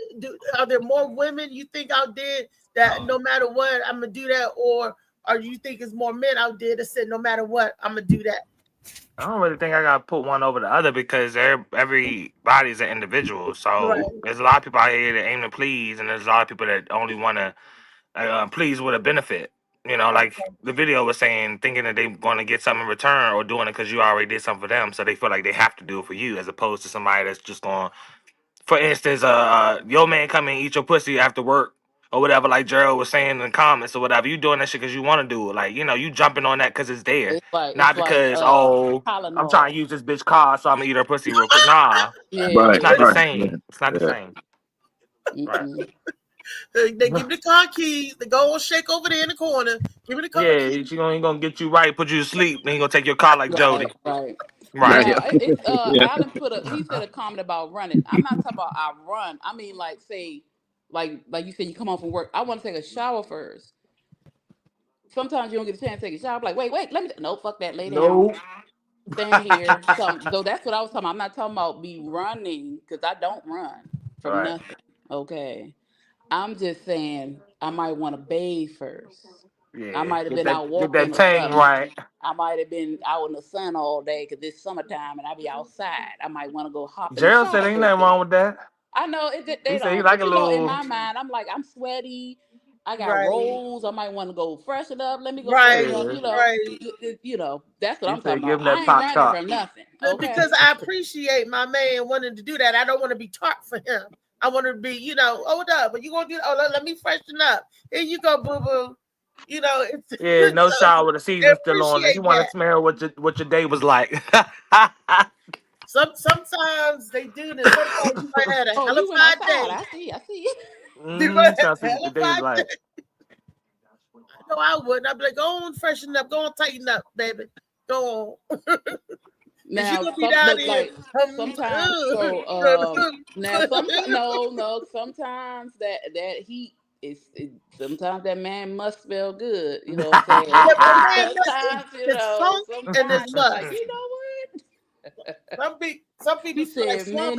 Are there more women you think out there that no matter what, I'm gonna do that, or you think it's more men out there that said no matter what, I'm gonna do that? I don't really think I gotta put one over the other because everybody's an individual. So there's a lot of people out here that aim to please, and there's a lot of people that only want to please with a benefit. You know, like the video was saying, thinking that they're going to get something in return or doing it because you already did something for them, so they feel like they have to do it for you, as opposed to somebody that's just going. For instance, your man come and eat your pussy after work or whatever, like Gerald was saying in the comments or whatever. You doing that shit because you want to do it, like you jumping on that because it's there, not because I'm trying to use this bitch car, so I'm gonna eat her pussy real quick. Nah, it's not the same. It's not the same. Right. They give me the car keys. They go and shake over there in the corner. Give me the car keys. He gonna get you right, put you to sleep, then he gonna take your car like Jody. Right. Right. Now, Alan he said a comment about running. I'm not talking about I run. I mean, like, say, like you said, you come home from work. I want to take a shower first. Sometimes you don't get a chance to take a shower. I'm like, wait, let me. No, fuck that. Lay down. Stand here. So that's what I was talking about. I'm not talking about me running because I don't run from nothing. Okay. I'm just saying I might want to bathe first. Yeah, I might have get been out walking that or tang something. right. I might have been out in the sun all day because it's summertime and I be outside. I might want to go hop in the Gerald shower said ain't first nothing wrong with that. I know it. They He said he don't. like But a you know, in little. my mind, I'm like, I'm sweaty. I got rolls. I might want to go freshen up. Let me go put me on. You know, that's what I'm talking about. I ain't running from nothing. Okay. Because I appreciate my man wanting to do that. I don't want to be tart for him. I want to be, hold up, but you gonna do? Oh, let me freshen up. Here you go, boo boo. It's No shower with the season still on. You want to smell what your day was like. Sometimes they do this. Sometimes you might have a hell of you went outside. day. I see. You might have a hell of day. No, I wouldn't. I'd be like, go on, freshen up, go on, tighten up, baby. Go on. Now, sometimes that heat is. Sometimes that man must smell good. You know what I'm saying? Sometimes, sometimes like, you know what? Some people he said men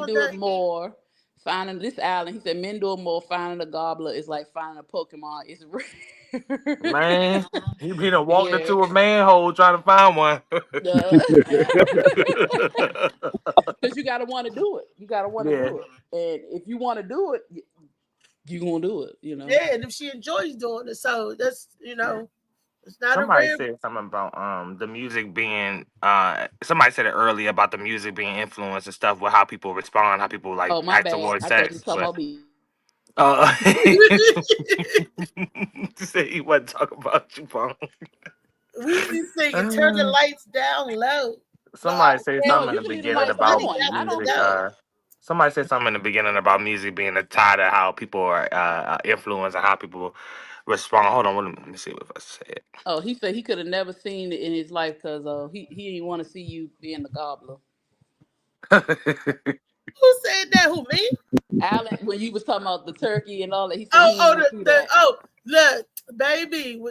do it more. Finding this island, he said men do it more. Finding a gobbler is like finding a Pokemon. It's rare. Man, he be done walked into a manhole trying to find one. Because you gotta want to do it. You gotta want to do it. And if you want to do it, you gonna do it. Yeah, and if she enjoys doing it, so that's it's not somebody a rare. said something about the music being somebody said it earlier about the music being influenced and stuff with how people respond, how people like act towards sex. Say he wasn't talking about you, Pong. We be singing, turn the lights down low. Somebody said something in the beginning about music. Somebody said something in the beginning about music being a tie to how people are influenced and how people respond. Hold on, let me see what I said. Oh, he said he could have never seen it in his life because he didn't want to see you being the gobbler. Who said that? Who, me? Alan, when you was talking about the turkey and all that, he said look, baby.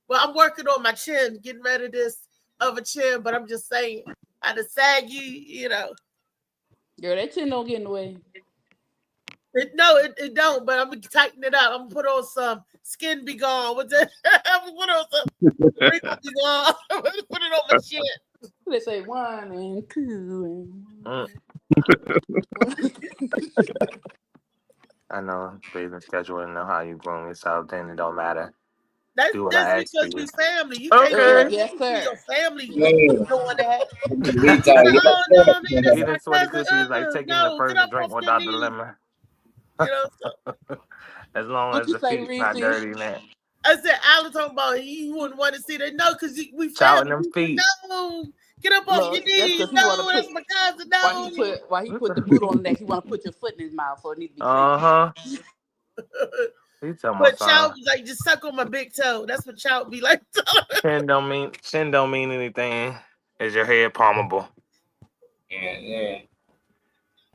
Well, I'm working on my chin, getting rid of this other chin, but I'm just saying, I had to sag you know. Girl, that chin don't get in the way. It don't, but I'm gonna tighten it up. I'm gonna put on some skin be gone. What's that? I'm gonna put on some wrinkle be gone. I'm gonna put it on my chin. They say 1 and 2 and I know bathing schedule and know how you groom yourself, then it don't matter. That's because we family. You can't yes, sir. your family Yeah. doing that. Eating sweaty cookies is like taking the first drink without the lemon. You know, as long what as the feet's not dirty, man. I said, Alan talking about he wouldn't want to see that. No, because we Shouting family. them feet. No, get up on your knees. No, that's my cousin. No. Why he put the boot on that, he want to put your foot in his mouth, so it needs to be But Chow was like, just suck on my big toe. That's what Chow be like. Chin don't mean anything. Is your head palmable? Yeah.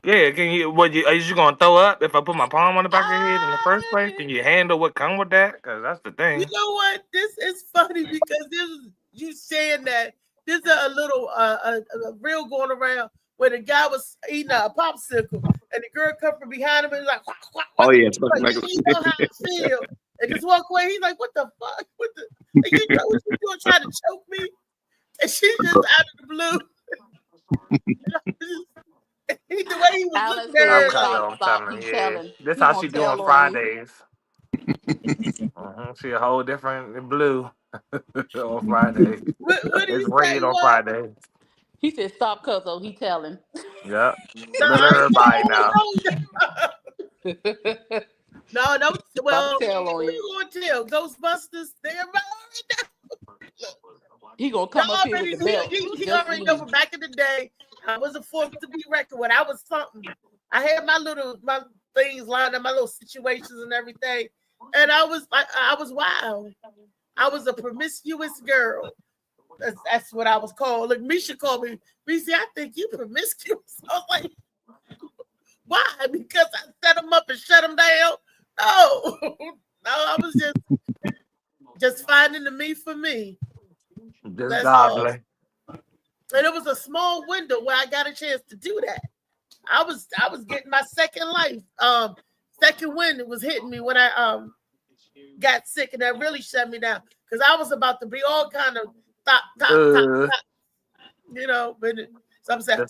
Yeah, can you? Are you gonna throw up if I put my palm on the back of your head in the first place? Can you handle what come with that? Because that's the thing. You know what? This is funny because you saying that there's a little a reel going around where the guy was eating a popsicle and the girl come from behind him and like, oh yeah, like you know how I feel, and just walk away. He's like, what the fuck? And you know what you doing, trying to choke me? And she just out of the blue. The way he was looking at her, I'm telling you, this how she do on Fridays. She a whole different blue on Fridays. It's red on Fridays. He said, "Stop, cuzzo." He telling. Yep. Let everybody know. No. Well, who you gonna tell? Ghostbusters? They're right now. He gonna come up here with the belt. He already know from back in the day. I was a force to be reckoned with. I was something. I had my things lined up, my little situations and everything, and I was wild. I was a promiscuous girl. That's what I was called. Look, Misha called me. Misha, I think you promiscuous. I was like, why? Because I set them up and shut them down? No, I was just finding the me for me. Just godly. And it was a small window where I got a chance to do that. I was getting my second life. Second wind was hitting me when I got sick, and that really shut me down because I was about to be all kind of top. You know, but so I'm saying.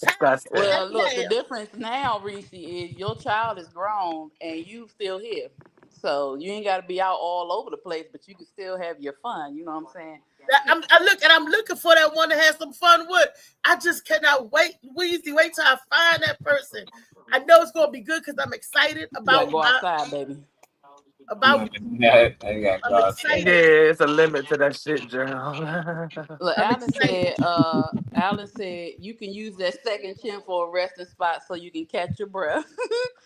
Well, look, the difference now, Reese, is your child is grown and you still here. So you ain't got to be out all over the place, but you can still have your fun. You know what I'm saying? I'm looking for that one to have some fun with. I just cannot wait, Weezy. Wait till I find that person. I know it's gonna be good because I'm excited about. Go outside, baby. It's a limit to that shit, Gerald. Look, Alan said you can use that second chin for a resting spot so you can catch your breath.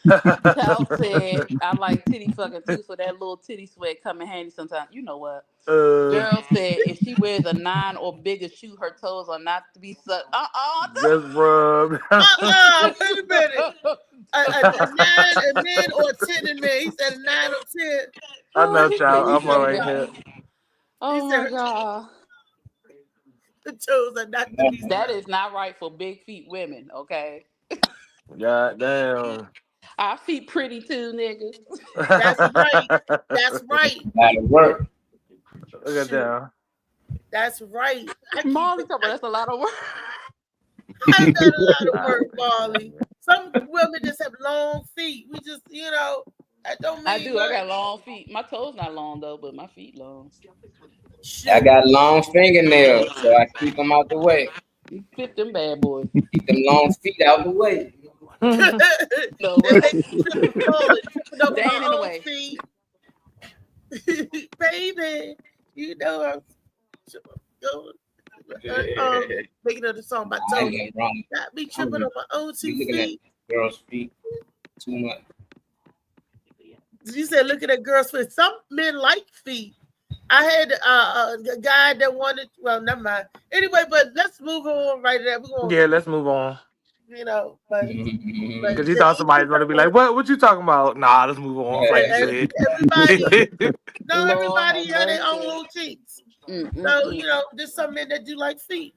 Cal said I like titty fucking too, so that little titty sweat come in handy sometimes. You know what? Gerald said if she wears a 9 or bigger shoe, her toes are not to be sucked. Just rub. Wait a minute. A 9 or 10 in there. He said a 9 or 10. I know, child. I'm all right here. Oh my God. The toes are not to be sucked. That is not right for big feet women, okay? God damn. Our feet pretty too, nigga. That's right. That's right. That'll work. Look at that. That's right. Molly, that's a lot of work. I got a lot of work, Molly. Some women just have long feet. We just, that don't mean I do. I got long feet. My toes not long though, but my feet long. I got long fingernails, so I keep them out the way. You fit them bad boys. Keep them long feet out the way. No, Staying in the way. Baby, you know I'm making of the song about Tony. Got me tripping on my own 2 feet. Girls' feet too much. You said looking at girls' feet. Some men like feet. I had a guy that wanted. Well, never mind. Anyway, but let's move on right there. Yeah, let's move on. But Because you thought somebody's gonna be like, "What you talking about?" Nah, let's move on. Like you said. everybody, Lord everybody have have their own mercy. little cheeks. So there's some men that do like feet.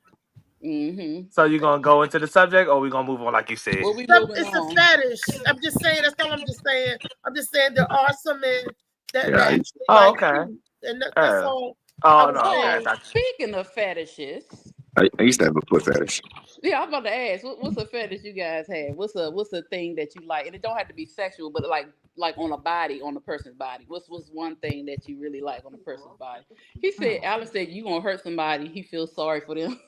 So you gonna go into the subject, or we gonna move on like you said? What we moving It's a on? fetish. I'm just saying. That's all I'm just saying. I'm just saying there are some men that Yeah, actually Oh, like okay. feet, and that's all I Oh was no, yeah, I saying. got you. Speaking of fetishes, I used to have a foot fetish. yeah, I'm about to ask, what's a fetish you guys have? What's a thing that you like? And it don't have to be sexual, but like on a person's body. What's one thing that you really like on a person's body? He said, Alan said, you gonna hurt somebody. He feels sorry for them.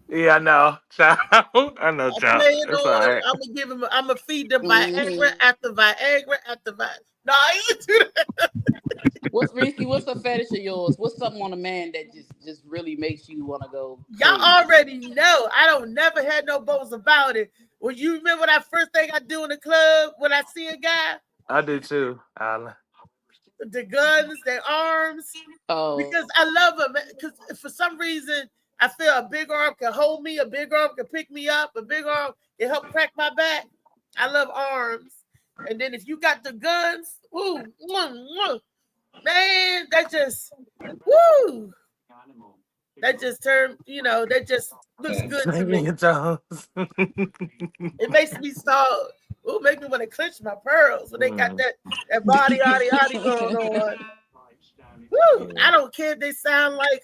Yeah, I know, child. I know, I child. play it It's all on. right. I'm gonna give him. I'm gonna feed them Viagra after Viagra after Viagra. No, I ain't do that. What's risky? What's a fetish of yours? What's something on a man that just really makes you want to go Y'all crazy? already know. I don't never had no bones about it. When you remember that first thing I do in the club when I see a guy, I do too, Alan. the guns, their arms, because I love them. Because for some reason, I feel a big arm can hold me, a big arm can pick me up, a big arm can help crack my back. I love arms. And then if you got the guns, woo, man, that just, woo, that just turned, that just looks good to me. It makes me start. Ooh, make me want to clench my pearls when they got that body going on. Woo! I don't care if they sound like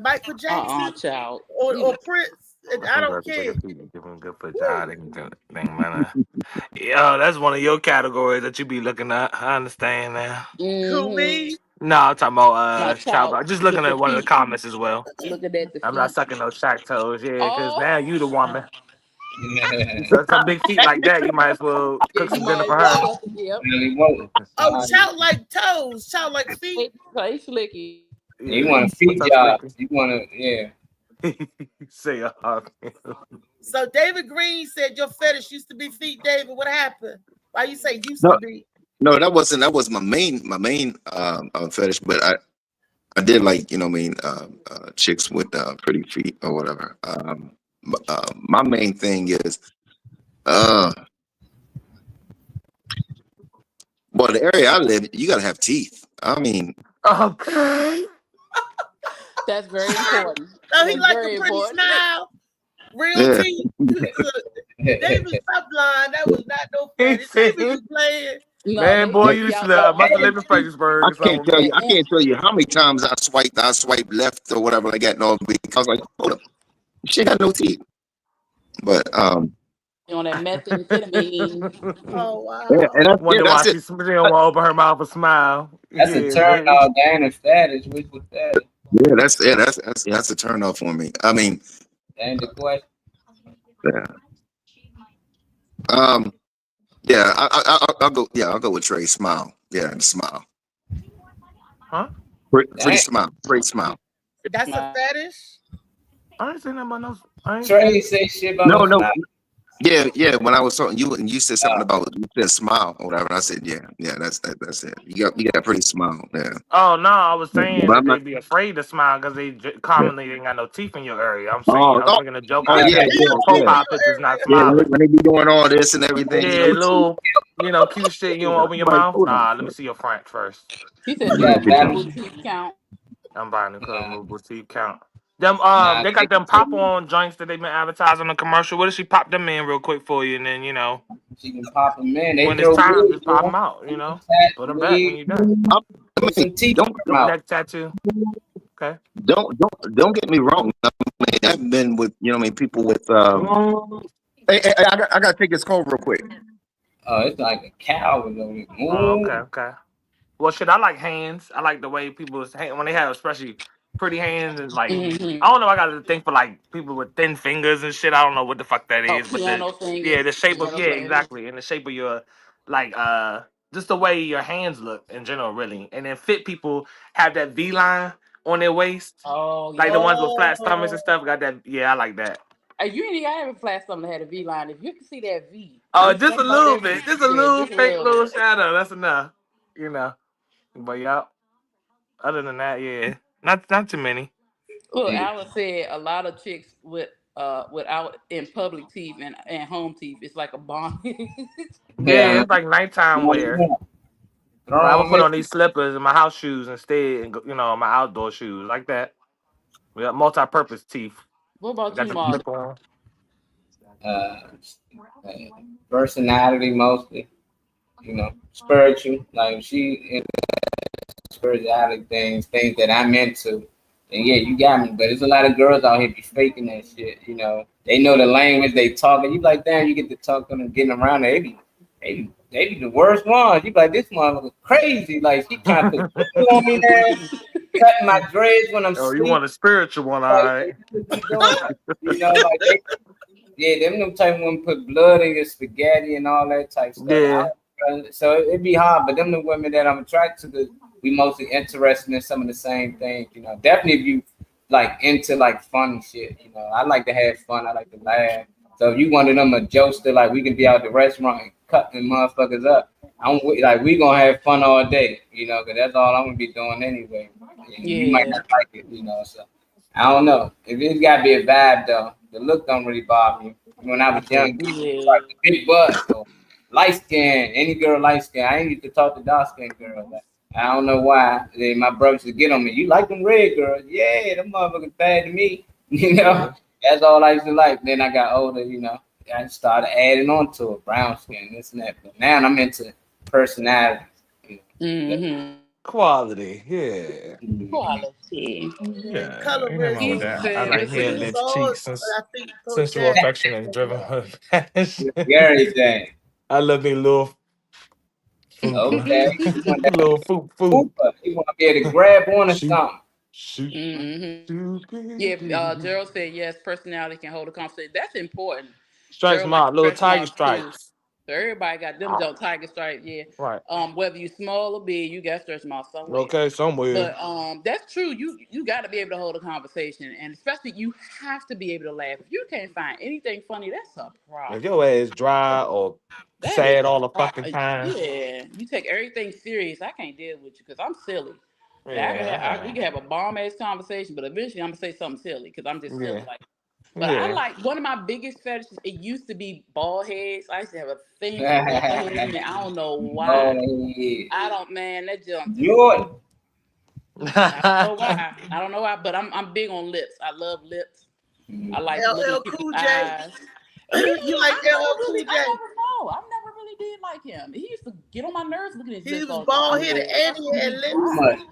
Michael Jackson child. or Prince. I don't care. Give him good for child. Yo, that's one of your categories that you be looking at. I understand now. Who, me? No, I'm talking about My child. child, Just looking the at one of the feet. comments as well. Looking at the I'm not feet. sucking no shack toes, yeah, because Oh, now you the woman. So some big feet like that, you might as well cook you some dinner might for as her. well. Yep. Oh, shout like toes, shout like feet. Play slicky. You want a feet What's up, job. Slicky? You want to, Say So David Green said your fetish used to be feet, David. What happened? Why you say used No, to be? no, that was my main fetish, but I did like, chicks with pretty feet or whatever. My main thing is well, the area I live, you gotta have teeth. I mean, okay. That's very important. No, he That's like very a pretty important. smile, real yeah. teeth. David, stop lying. That was not no fetish. David, you playing? Man, boy, you must have lived in Fredericksburg. I can't tell you how many times I swiped left or whatever like that. No, because I was like, hold up, she got no teeth. But On that methamphetamine. Oh wow. yeah, and Wonder why that's she it. don't want to open her mouth and smile. that's a turn off. Diana status. What's with that? Yeah, that's a turn off for me. I mean, And the question. yeah. Yeah, I'll go. Yeah, I'll go with Trey. Smile. Yeah, and smile. Huh? Pretty smile. Great smile. That's a fetish. I ain't saying nothing about no. Trey say shit about No. smile. Yeah. When I was talking, you said something about you said smile or whatever. And I said, yeah. That's it. You got a pretty smile. Yeah. Oh no, I was saying But that I'm not. they'd be afraid to smile because they commonly ain't got no teeth in your area. I'm saying Oh, I was making a joke oh that yeah. profile picture's not Yeah, smiling. when they be doing all this and everything. Yeah, little, cute shit. You don't open your mouth. Nah, let me see your front first. He said, do the movable teeth count? I'm buying the club movable teeth count. Them they got them pop on joints that they've been advertising on the commercial. What if she pop them in real quick for you, and then she can pop them in. They when throw it's time, weed, just pop them out. Put them back when weed, you're done. put some teeth Don't Neck tattoo. Okay. Don't get me wrong. I mean, I've been with people with. Hey, I gotta take this call real quick. Oh, it's like a cow with a Oh, okay. Well, shit, I like hands. I like the way people's when they have especially pretty hands and like I don't know. I got to think for like people with thin fingers and shit. I don't know what the fuck that is, but Piano fingers. the shape of Piano fingers. exactly, and the shape of your like just the way your hands look in general, really, and then fit people have that V line on their waist. Oh, like the ones with flat stomachs and stuff. Got that? Yeah, I like that. You ain't got a flat stomach that had a V line. If you can see that V. Oh, just a little bit. Just a little fake little shadow. That's enough. But yeah. Other than that, yeah. Not too many. Look, Alice said a lot of chicks without in public teeth and home teeth. It's like a bond. Yeah, it's like nighttime wear. But I would Throw put 'em on these slippers and my house shoes instead, and my outdoor shoes like that. We got multi-purpose teeth. What about Got you, the Mark? clip on. Personality mostly, spiritual. Like she spirituality things that I'm into. And yeah, you got me. But there's a lot of girls out here be faking that shit. They know the language they talk, and you like, damn, you get to talk to them, getting around there. They be the worst ones. You be like, this motherfucker crazy. Like she trying to put on me there, cutting my dreads when I'm Oh, you sleeping. want a spiritual one, all Like, right? what you doing? Them type of women put blood in your spaghetti and all that type stuff. Yeah. So it'd be hard, but them the women that I'm attracted to, we mostly interested in some of the same things. Definitely if you like into like funny shit. I like to have fun. I like to laugh. So if you one of them a jokester, like we can be out at the restaurant and cutting motherfuckers up. We gonna have fun all day, because that's all I'm gonna be doing anyway. You might not like it, So I don't know. If it's gotta be a vibe though, the look don't really bother me. When I was young, like the big butt, or light skin, any girl light skin. I ain't used to talk to dark skin girls. I don't know why. My brothers would get on me. You like them red girls? Yeah, them motherfuckers bad to me. That's all I used to like. Then I got older, I started adding on to it, brown skin, this and that. But now I'm into personality. Quality, yeah. Quality. Yeah, Color ain't nothing wrong with that. I like head, lips, cheeks, sensual affection is driven with passion. Everything. I love me little. Okay. Little food. You want to be able to grab on or something. Yeah, Gerald said yes. Personality can hold a conversation. That's important. Stripes, Gerald mark, little stretch tiger marks, too. stripes. So everybody got them don't tiger stripes, yeah. Right. Whether you small or big, you got stretch marks somewhere. Okay, somewhere. But that's true. You got to be able to hold a conversation, and especially you have to be able to laugh. If you can't find anything funny, that's a problem. If your ass dry or That sad is all the a pro- fucking time. Yeah, you take everything serious. I can't deal with you because I'm silly. Yeah. We can have a bomb ass conversation, but eventually I'm gonna say something silly because I'm just silly. Yeah. Like, but I like one of my biggest fetishes. It used to be bald heads. I used to have a thing for bald heads, and I don't know why. I don't, man. That junk. I don't know why, but I'm big on lips. I love lips. I like looking at people's eyes. You like LL Cool J? I never know. I never really did like him. He used to get on my nerves looking at his lips. He was bald headed and he had lips.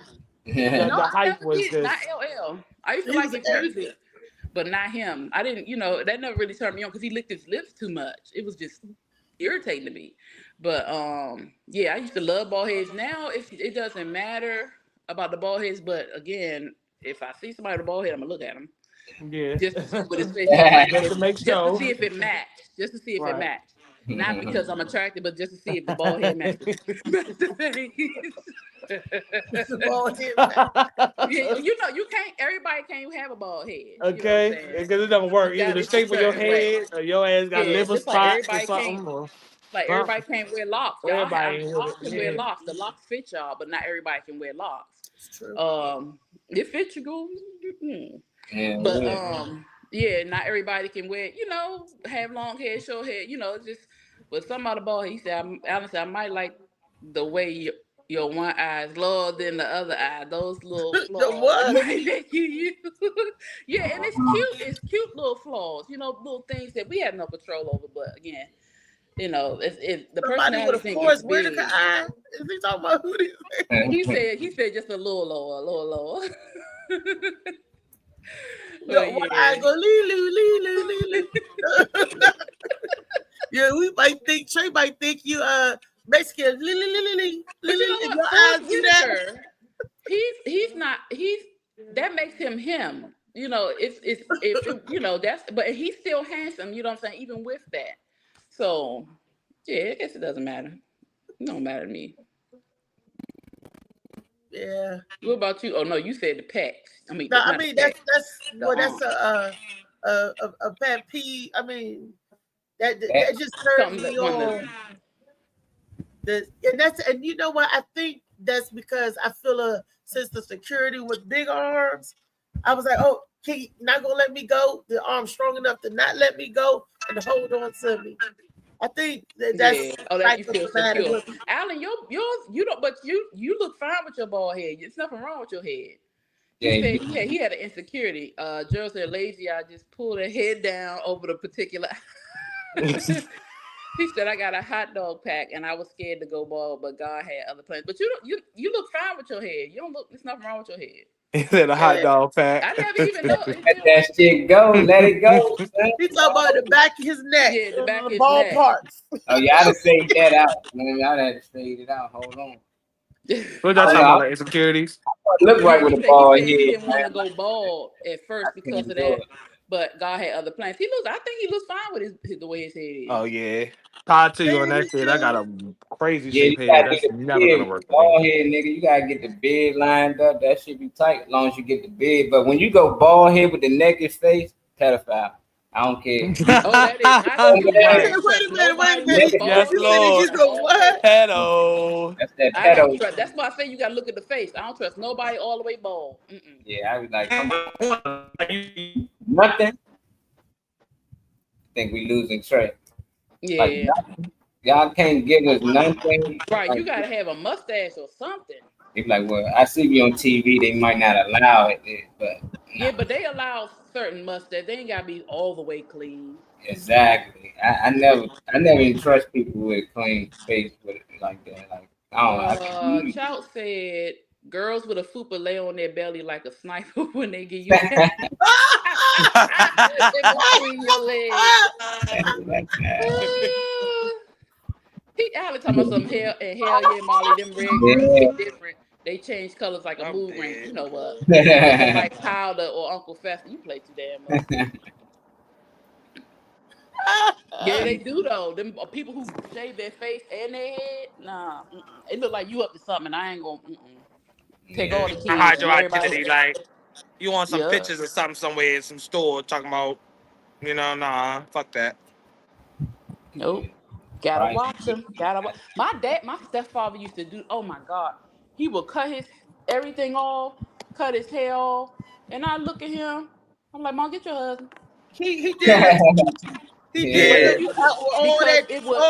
The hype was just not LL. I used to like his music, but not him. I didn't, that never really turned me on because he licked his lips too much. It was just irritating to me. But yeah, I used to love bald heads. Now it doesn't matter about the bald heads, but again, if I see somebody with a bald head, I'm gonna look at him. Yeah. Just to see what his face just to make sure. Just to see if it matched. Just to see if it matched. Not because I'm attracted, but just to see if the bald head matches. Yeah, you can't. Everybody can't have a bald head. Okay, because it doesn't work. Either the shape of your head or your ass got liver spots or something. Everybody can't wear locks. Y'all can wear yeah. locks. The locks fit y'all, but not everybody can wear locks. It's true. It fits you good. But yeah, not everybody can wear. Have long hair, short hair. Just with some of the bald head. He said, Alan said, I might like the way your one eye is lower than the other eye. Those little flaws might make you use. Yeah, and it's cute. It's cute little flaws. Little things that we have no control over. But again, the personality thing is big. Is he talking about who this is? He said just a little lower. One eye go lee. Yeah, we might think Trey might think you Mexican. Your eyes do that. He's not. That makes him him. But he's still handsome. You know what I'm saying? Even with that. So yeah, I guess it doesn't matter. It don't matter to me. Yeah. What about you? Oh no, you said the pecs. That's a pet peeve. I mean, that just turns me on. And you know what? I think that's because I feel a sense of security with big arms. I was like, oh, not gonna let me go. The arm's strong enough to not let me go and to hold on to me. I think that's that you feel psychosomatic secure. with me. Alan, you don't, but you look fine with your bald head. There's nothing wrong with your head. He Yeah, said he had an insecurity. Gerald said lazy. I just pulled her head down over the particular. He said I got a hot dog pack and I was scared to go bald, but God had other plans. But you look fine with your head. You don't look. There's nothing wrong with your head. He said a hot dog pack. I never even know. let that shit go. Let it go. Son. He's talking about the back of his neck. Yeah, the back of his ball neck. parts. Oh yeah, I'd have faded that out. Man, I'd have faded it out. Hold on. What y'all talking about? Like insecurities? Look right with a bald head. He didn't want to go bald at first because of that, but God had other plans. I think he looks fine with the way his head is. Oh yeah. Tied to you on that shit. I got a crazy shape you head. gotta That's get the never beard. gonna work for Bald me. head, nigga. You gotta get the beard lined up. That shit be tight as long as you get the beard. But when you go bald head with the naked face, pedophile. I don't care. Oh, that is. I Wait a minute. Yes, Lord. What? Pedo. That's that I don't pedo. trust. That's why I say you gotta look at the face. I don't trust nobody all the way bald. Yeah, I was like, come on. Nothing. I think we losing track. Yeah. Like, y'all can't give us nothing. Right, Like, you gotta have a mustache or something. it's like, well, I see you on TV. They might not allow it, but Yeah, but they allow certain mustache. They ain't gotta be all the way clean. exactly. I never even trust people with clean face with it like that. Like, I don't know. Chout said girls with a fupa lay on their belly like a sniper when they give you in between your legs. He Alex talking about some hell yeah, Molly. Them red girls hit different. They change colors like a mood ring. You know what? Like Powder or Uncle Fester. You play too damn much. Yeah, they do though. Them people who shave their face and their head, nah. It look like you up to something. I ain't gonna take all the kids. Hide your And everybody identity. Like you want some Yeah. pictures or something somewhere in some store talking about, nah, fuck that. Nope. Gotta watch them. My stepfather used to do. Oh my God, he would cut his everything off, cut his hair off, and I look at him. I'm like, Mom, get your husband. He did. He did. Because he said it would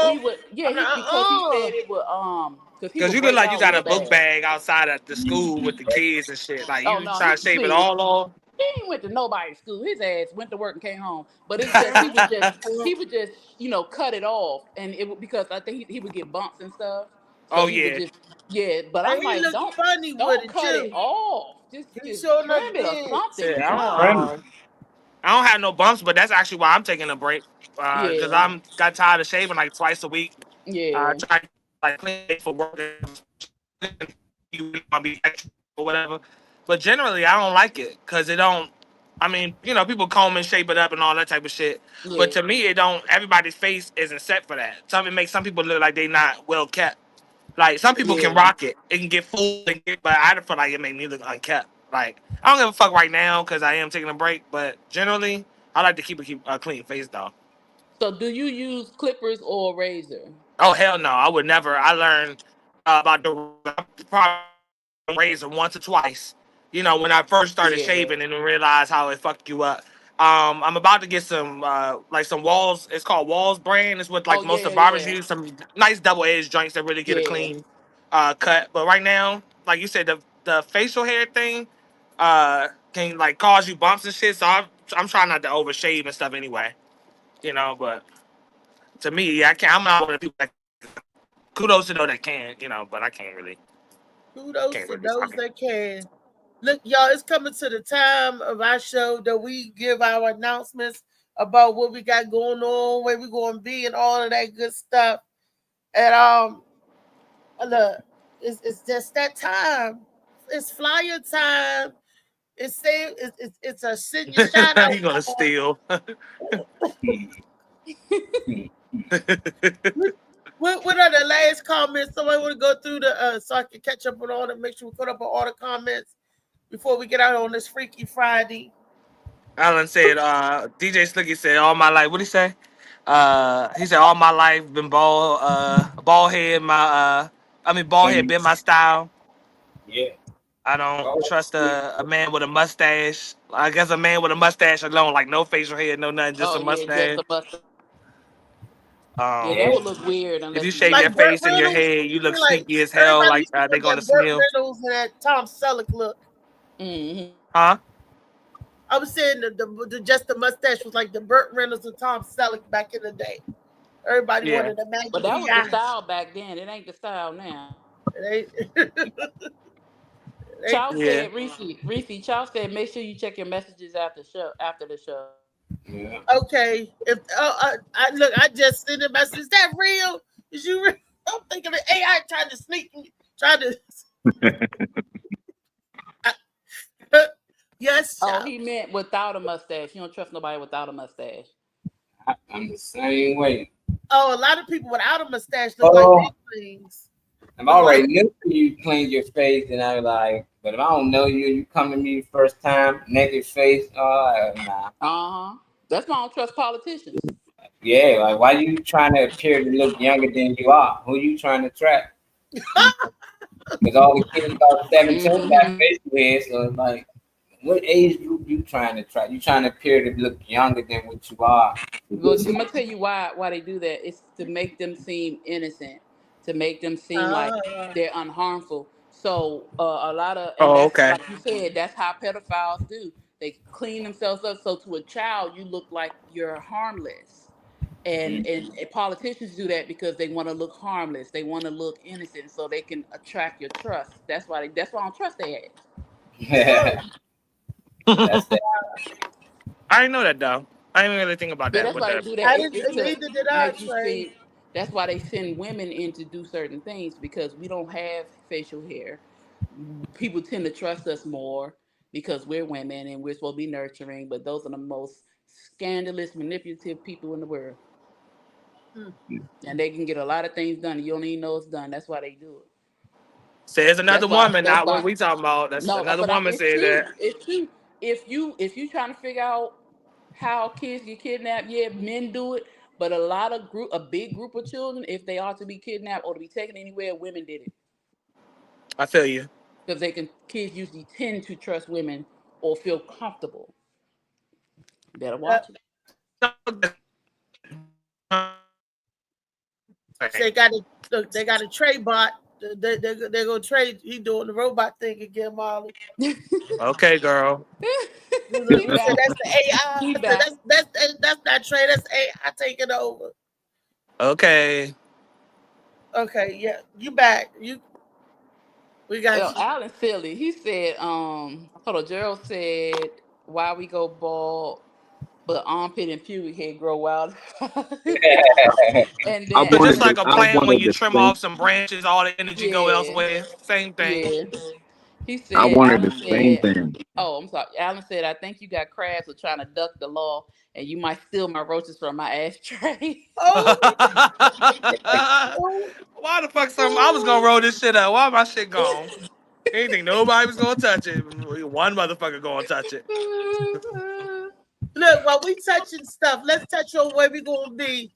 Because you look like you got a book bag outside of the school with the kids and shit. Like you try to shave it all off. He ain't went to nobody's school. His ass went to work and came home. But it's just he would just cut it off, and it would, because I think he would get bumps and stuff. So but I'm like, don't cut it off. Just trim it or something. I don't have no bumps, but that's actually why I'm taking a break. Because I'm got tired of shaving like twice a week. Yeah. Try to like clean for work. You want to be extra or whatever. But generally, I don't like it because it don't. I mean, people comb and shape it up and all that type of shit. Yeah. But to me, it don't. Everybody's face isn't set for that. It makes some people look like they not well kept. Like some people can rock it. It can get full, but I feel like it made me look unkept. Like I don't give a fuck right now because I am taking a break. But generally, I like to keep a clean face though. So do you use clippers or razor? Oh hell no, I would never. I learned about the razor once or twice. When I first started shaving and realized how it fucked you up. I'm about to get some some Walls. It's called Walls brand. It's what most of the barbers use. Some nice double edged joints that really get a clean cut. But right now, like you said, the facial hair thing can cause you bumps and shit. So I'm trying not to overshave and stuff anyway. But to me, I can't. I'm not one of the people that. Kudos to those that can, but I can't really. Kudos to those that can. Look, y'all, it's coming to the time of our show that we give our announcements about what we got going on, where we're going to be, and all of that good stuff. And look, it's just that time. It's flyer time. It's a senior shout out. You're gonna steal. What are the last comments? Somebody want to go through so I can catch up on all them, make sure we put up on all the comments before we get out on this Freaky Friday. Alan said, DJ Slicky said, all my life. What'd he say? He said, all my life been bald head, bald head been my style. Yeah. I don't trust a man with a mustache. I guess a man with a mustache alone, like no facial hair, no nothing, just a Oh yeah, just mustache. a mustache. Yeah, that would look weird If you unless you shave really. your Like Burt face and your Reynolds. head, you look Be like sneaky as hell. everybody Like used to they're look going to at Burt sniff. Reynolds and that Tom Selleck look. Mm-hmm. Huh? I was saying just the mustache was like the Burt Reynolds and Tom Selleck back in the day. Everybody Yeah. wanted a Maggie But that was the PI. style back then. It ain't the style now. Chow Yeah. said, Reese, Chow said, make sure you check your messages after the show. Yeah. Okay. If I look, I just sent a message. Is that real? Is you real? I'm thinking the AI trying to sneak me, trying to. Yes. Oh, Child. he meant without a mustache. You don't trust nobody without a mustache. I'm the same way. Oh, a lot of people without a mustache look like big things. I'm already new to you clean your face, and I'm like, but if I don't know you, you come to me the first time, naked face, nah. That's why I don't trust politicians. Yeah, like why you trying to appear to look younger than you are? Who you trying to track? Because all the kids about 17 got facial hair, so it's like, what age group you trying to track? You trying to appear to look younger than what you are. Well, I'm gonna tell you why they do that. It's to make them seem innocent, to make them seem like they're unharmful. So a lot of, and that's like you said, that's how pedophiles do. They clean themselves up so to a child you look like you're harmless. And politicians do that because they want to look harmless. They want to look innocent so they can attract your trust. That's why I don't trust their ass. That's that. I didn't know that though. I didn't really think about that. That's why they do that. I didn't. Neither did I. Make you see. That's why they send women in to do certain things because we don't have facial hair. People tend to trust us more because we're women and we're supposed to be nurturing. But those are the most scandalous, manipulative people in the world. And they can get a lot of things done. You don't even know it's done. That's why they do it. Says another woman, not what we talking about. That's another woman said that. It's true. If you trying to figure out how kids get kidnapped, yeah, men do it. But a big group of children, if they are to be kidnapped or to be taken anywhere, women did it. I feel you. Because kids usually tend to trust women or feel comfortable. Better watch it. They got a trade bot. They're gonna trade. He doing the robot thing again, Molly. Okay, girl. That's the AI. That's not trade. That's AI taking over. Okay. Okay, yeah, you back. We got you. Alan Philly, he said, hold on, Gerald said, why we go bald, but armpit and pubic hair grow wild. And then, It's just like a plant when you trim off some branches, all the energy go elsewhere. Same thing. Yeah. He said, I wanted the same thing. Oh, I'm sorry. Alan said, I think you got crabs for trying to duck the law, and you might steal my roaches from my ashtray. Why the fuck I was gonna roll this shit up. Why my shit gone? Ain't think nobody was gonna touch it. One motherfucker gonna touch it. Look, while we touching stuff, let's touch on where we gonna be.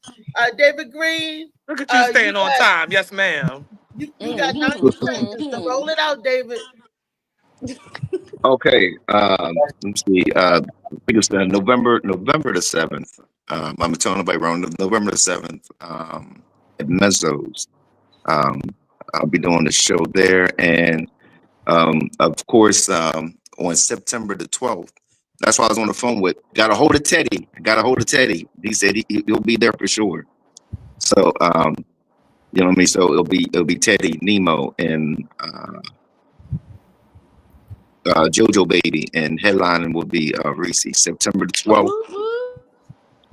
David Green. Look at you staying on time. Yes, ma'am. You got 90 seconds to roll it out, David. Okay. Let's see. I think it's November the 7th. I'm telling everybody around November the 7th. At Mezzo's. I'll be doing the show there, and of course, on September the 12th. That's why I was on the phone with. Got a hold of Teddy. He said he'll be there for sure. So, you know what I mean. So it'll be Teddy, Nemo, and JoJo Baby, and headlining will be Reese. September the 12th.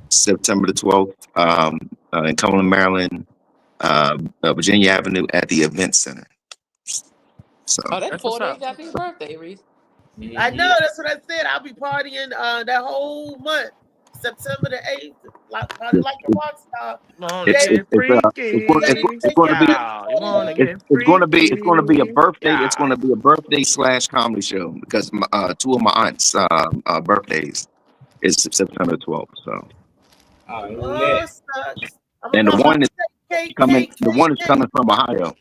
September the 12th. In Cumberland, Maryland, Virginia Avenue at the Event Center. So that's 4 days after your birthday, Reese. I know, that's what I said. I'll be partying that whole month, September the 8th, like a rock star. It's gonna be a birthday. It's gonna be a birthday / comedy show because two of my aunts' birthdays is September 12th. So, and the one is coming. The one is coming from Ohio.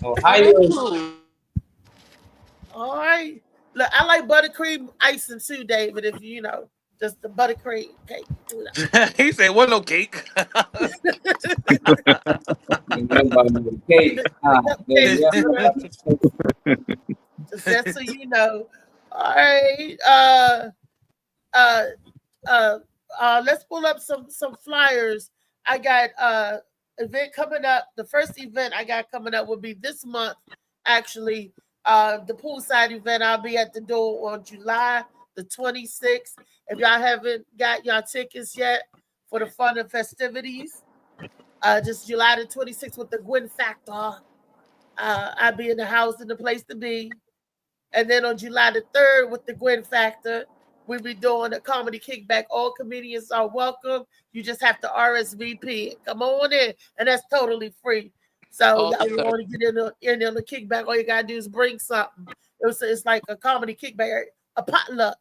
Ohio. All right. Look, I like buttercream icing too, David. If you know, just the buttercream cake. He said, "What no cake?" Cake. Just so you know. All right. Let's pull up some flyers. I got event coming up. The first event I got coming up will be this month, actually. The poolside event. I'll be at the door on July the 26th. If y'all haven't got y'all tickets yet for the fun and festivities, just July the 26th with the Gwen Factor. I'll be in the house and the place to be. And then on July the 3rd with the Gwen Factor, we'll be doing a comedy kickback. All comedians are welcome. You just have to RSVP. Come on in, and that's totally free. So y'all want to get in on the kickback, all you gotta do is bring something. It's like a comedy kickback, a potluck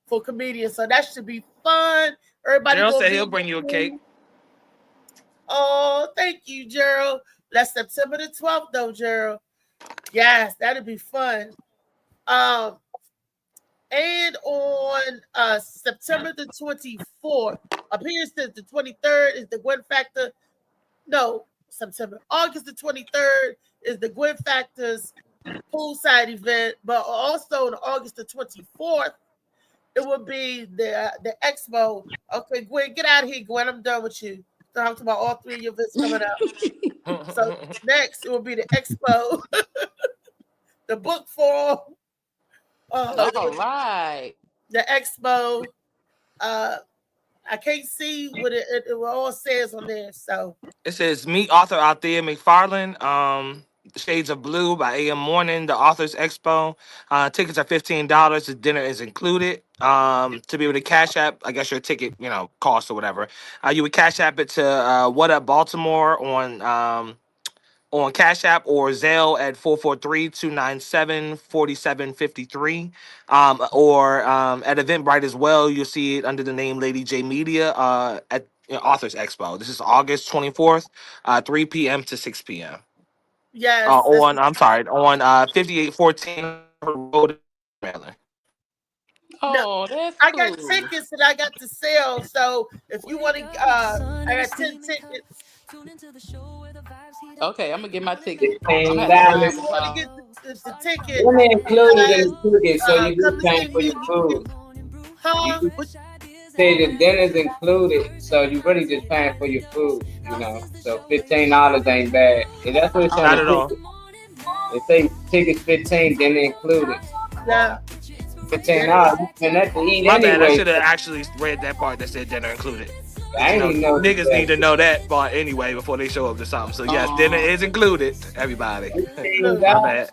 for comedians. So that should be fun. Everybody Gerald said he'll bring you a cake. Oh, thank you, Gerald. That's September the 12th, though, Gerald. Yes, that'll be fun. And on September the 24th, up here says the 23rd is the Gwen Factor. No, August the 23rd is the Gwen Factor's poolside event, but also on August the 24th, it will be the expo. Okay, Gwen, get out of here, Gwen. I'm done with you. Talking about all three of your events coming up. So next, it will be the expo, the book forum. All right. The expo. I can't see what it all says on there. So it says meet author Althea McFarlane. Shades of Blue by AM Morning, the Authors Expo. Tickets are $15. The dinner is included. To be able to Cash App, I guess your ticket, cost or whatever. You would Cash App it to What Up Baltimore on Cash App or Zelle at 443-297-4753. Or at Eventbrite as well, you'll see it under the name Lady J Media at Authors Expo. This is August 24th, 3 p.m. to 6 p.m. Yes. On 5814 Road, Maryland. Oh, that's cool. I got tickets that I got to sell. So if you want to, I got 10 tickets. Okay, I'm gonna get my ticket. $10. The ticket. When they included in the ticket, so you just paying for your food. Say the dinner's included, so you really just paying for your food, So $15 ain't bad. And that's what it's not at all. They say tickets $15, dinner included. Yeah. $15. And that's to eat My anyway. bad. I should have actually read that part that said dinner included. I didn't know niggas need to know that part anyway before they show up to something. So yes, dinner is included. Everybody. My bad.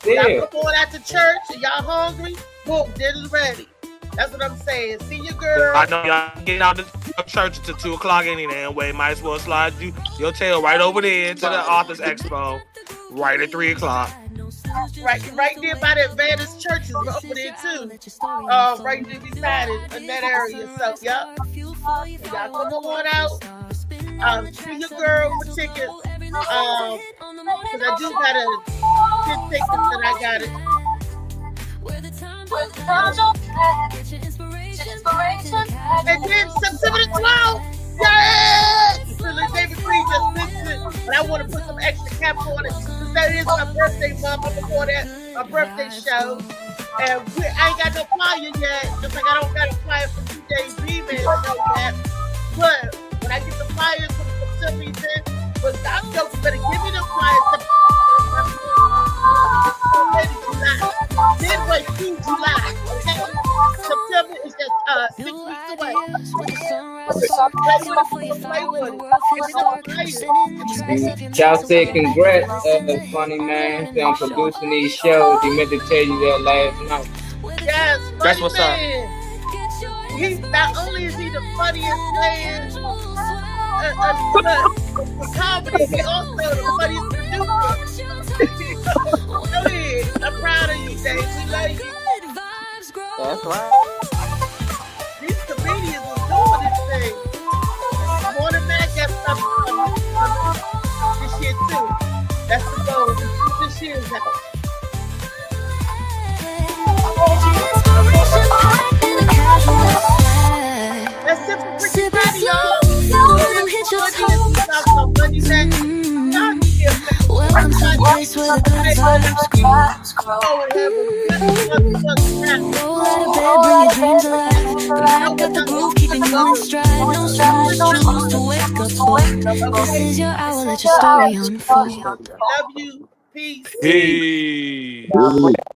Y'all going out to church and y'all hungry? Boom, dinner's ready. That's what I'm saying. See your girl. I know y'all getting out of church until 2 o'clock anyway. Might as well slide your tail right over there to the Authors Expo, right at 3 o'clock. Right there by the Adventist churches over there too. Right there beside it in that area. So y'all come on out. See your girl for tickets. Because I do got 10 tickets that I got it. And then September the 12th. Yes! So David Green just missed it. But I want to put some extra cap on it. Because that is my birthday month. I'm before that, my birthday show. And I ain't got no flyer yet. Just like I don't got a flyer for DJ's B-Man show yet. But when I get the flyers for the September event, but stop jokes, better give me the flyers. Midway through July, okay? September is just 6 weeks away. Y'all said congrats, Funny Man, on producing these shows. He meant to tell you that last night. Yes, that's what's up. He's not only is he the funniest man for comedy, he also the funniest producer. Go ahead. I'm proud of you, Dave. We love you. That's right. These comedians are doing this thing. Morning Mac got something this year too. That's the goal. This year's out. place where the good vibes grow. Go and have a good motherfucking Roll out of bed, bring your dreams alive. The Mac got the groove, keeping you in stride. No snooze, choose to wake up bold. This is your hour, let your story unfold. Love you. Peace. Peace. Ooh.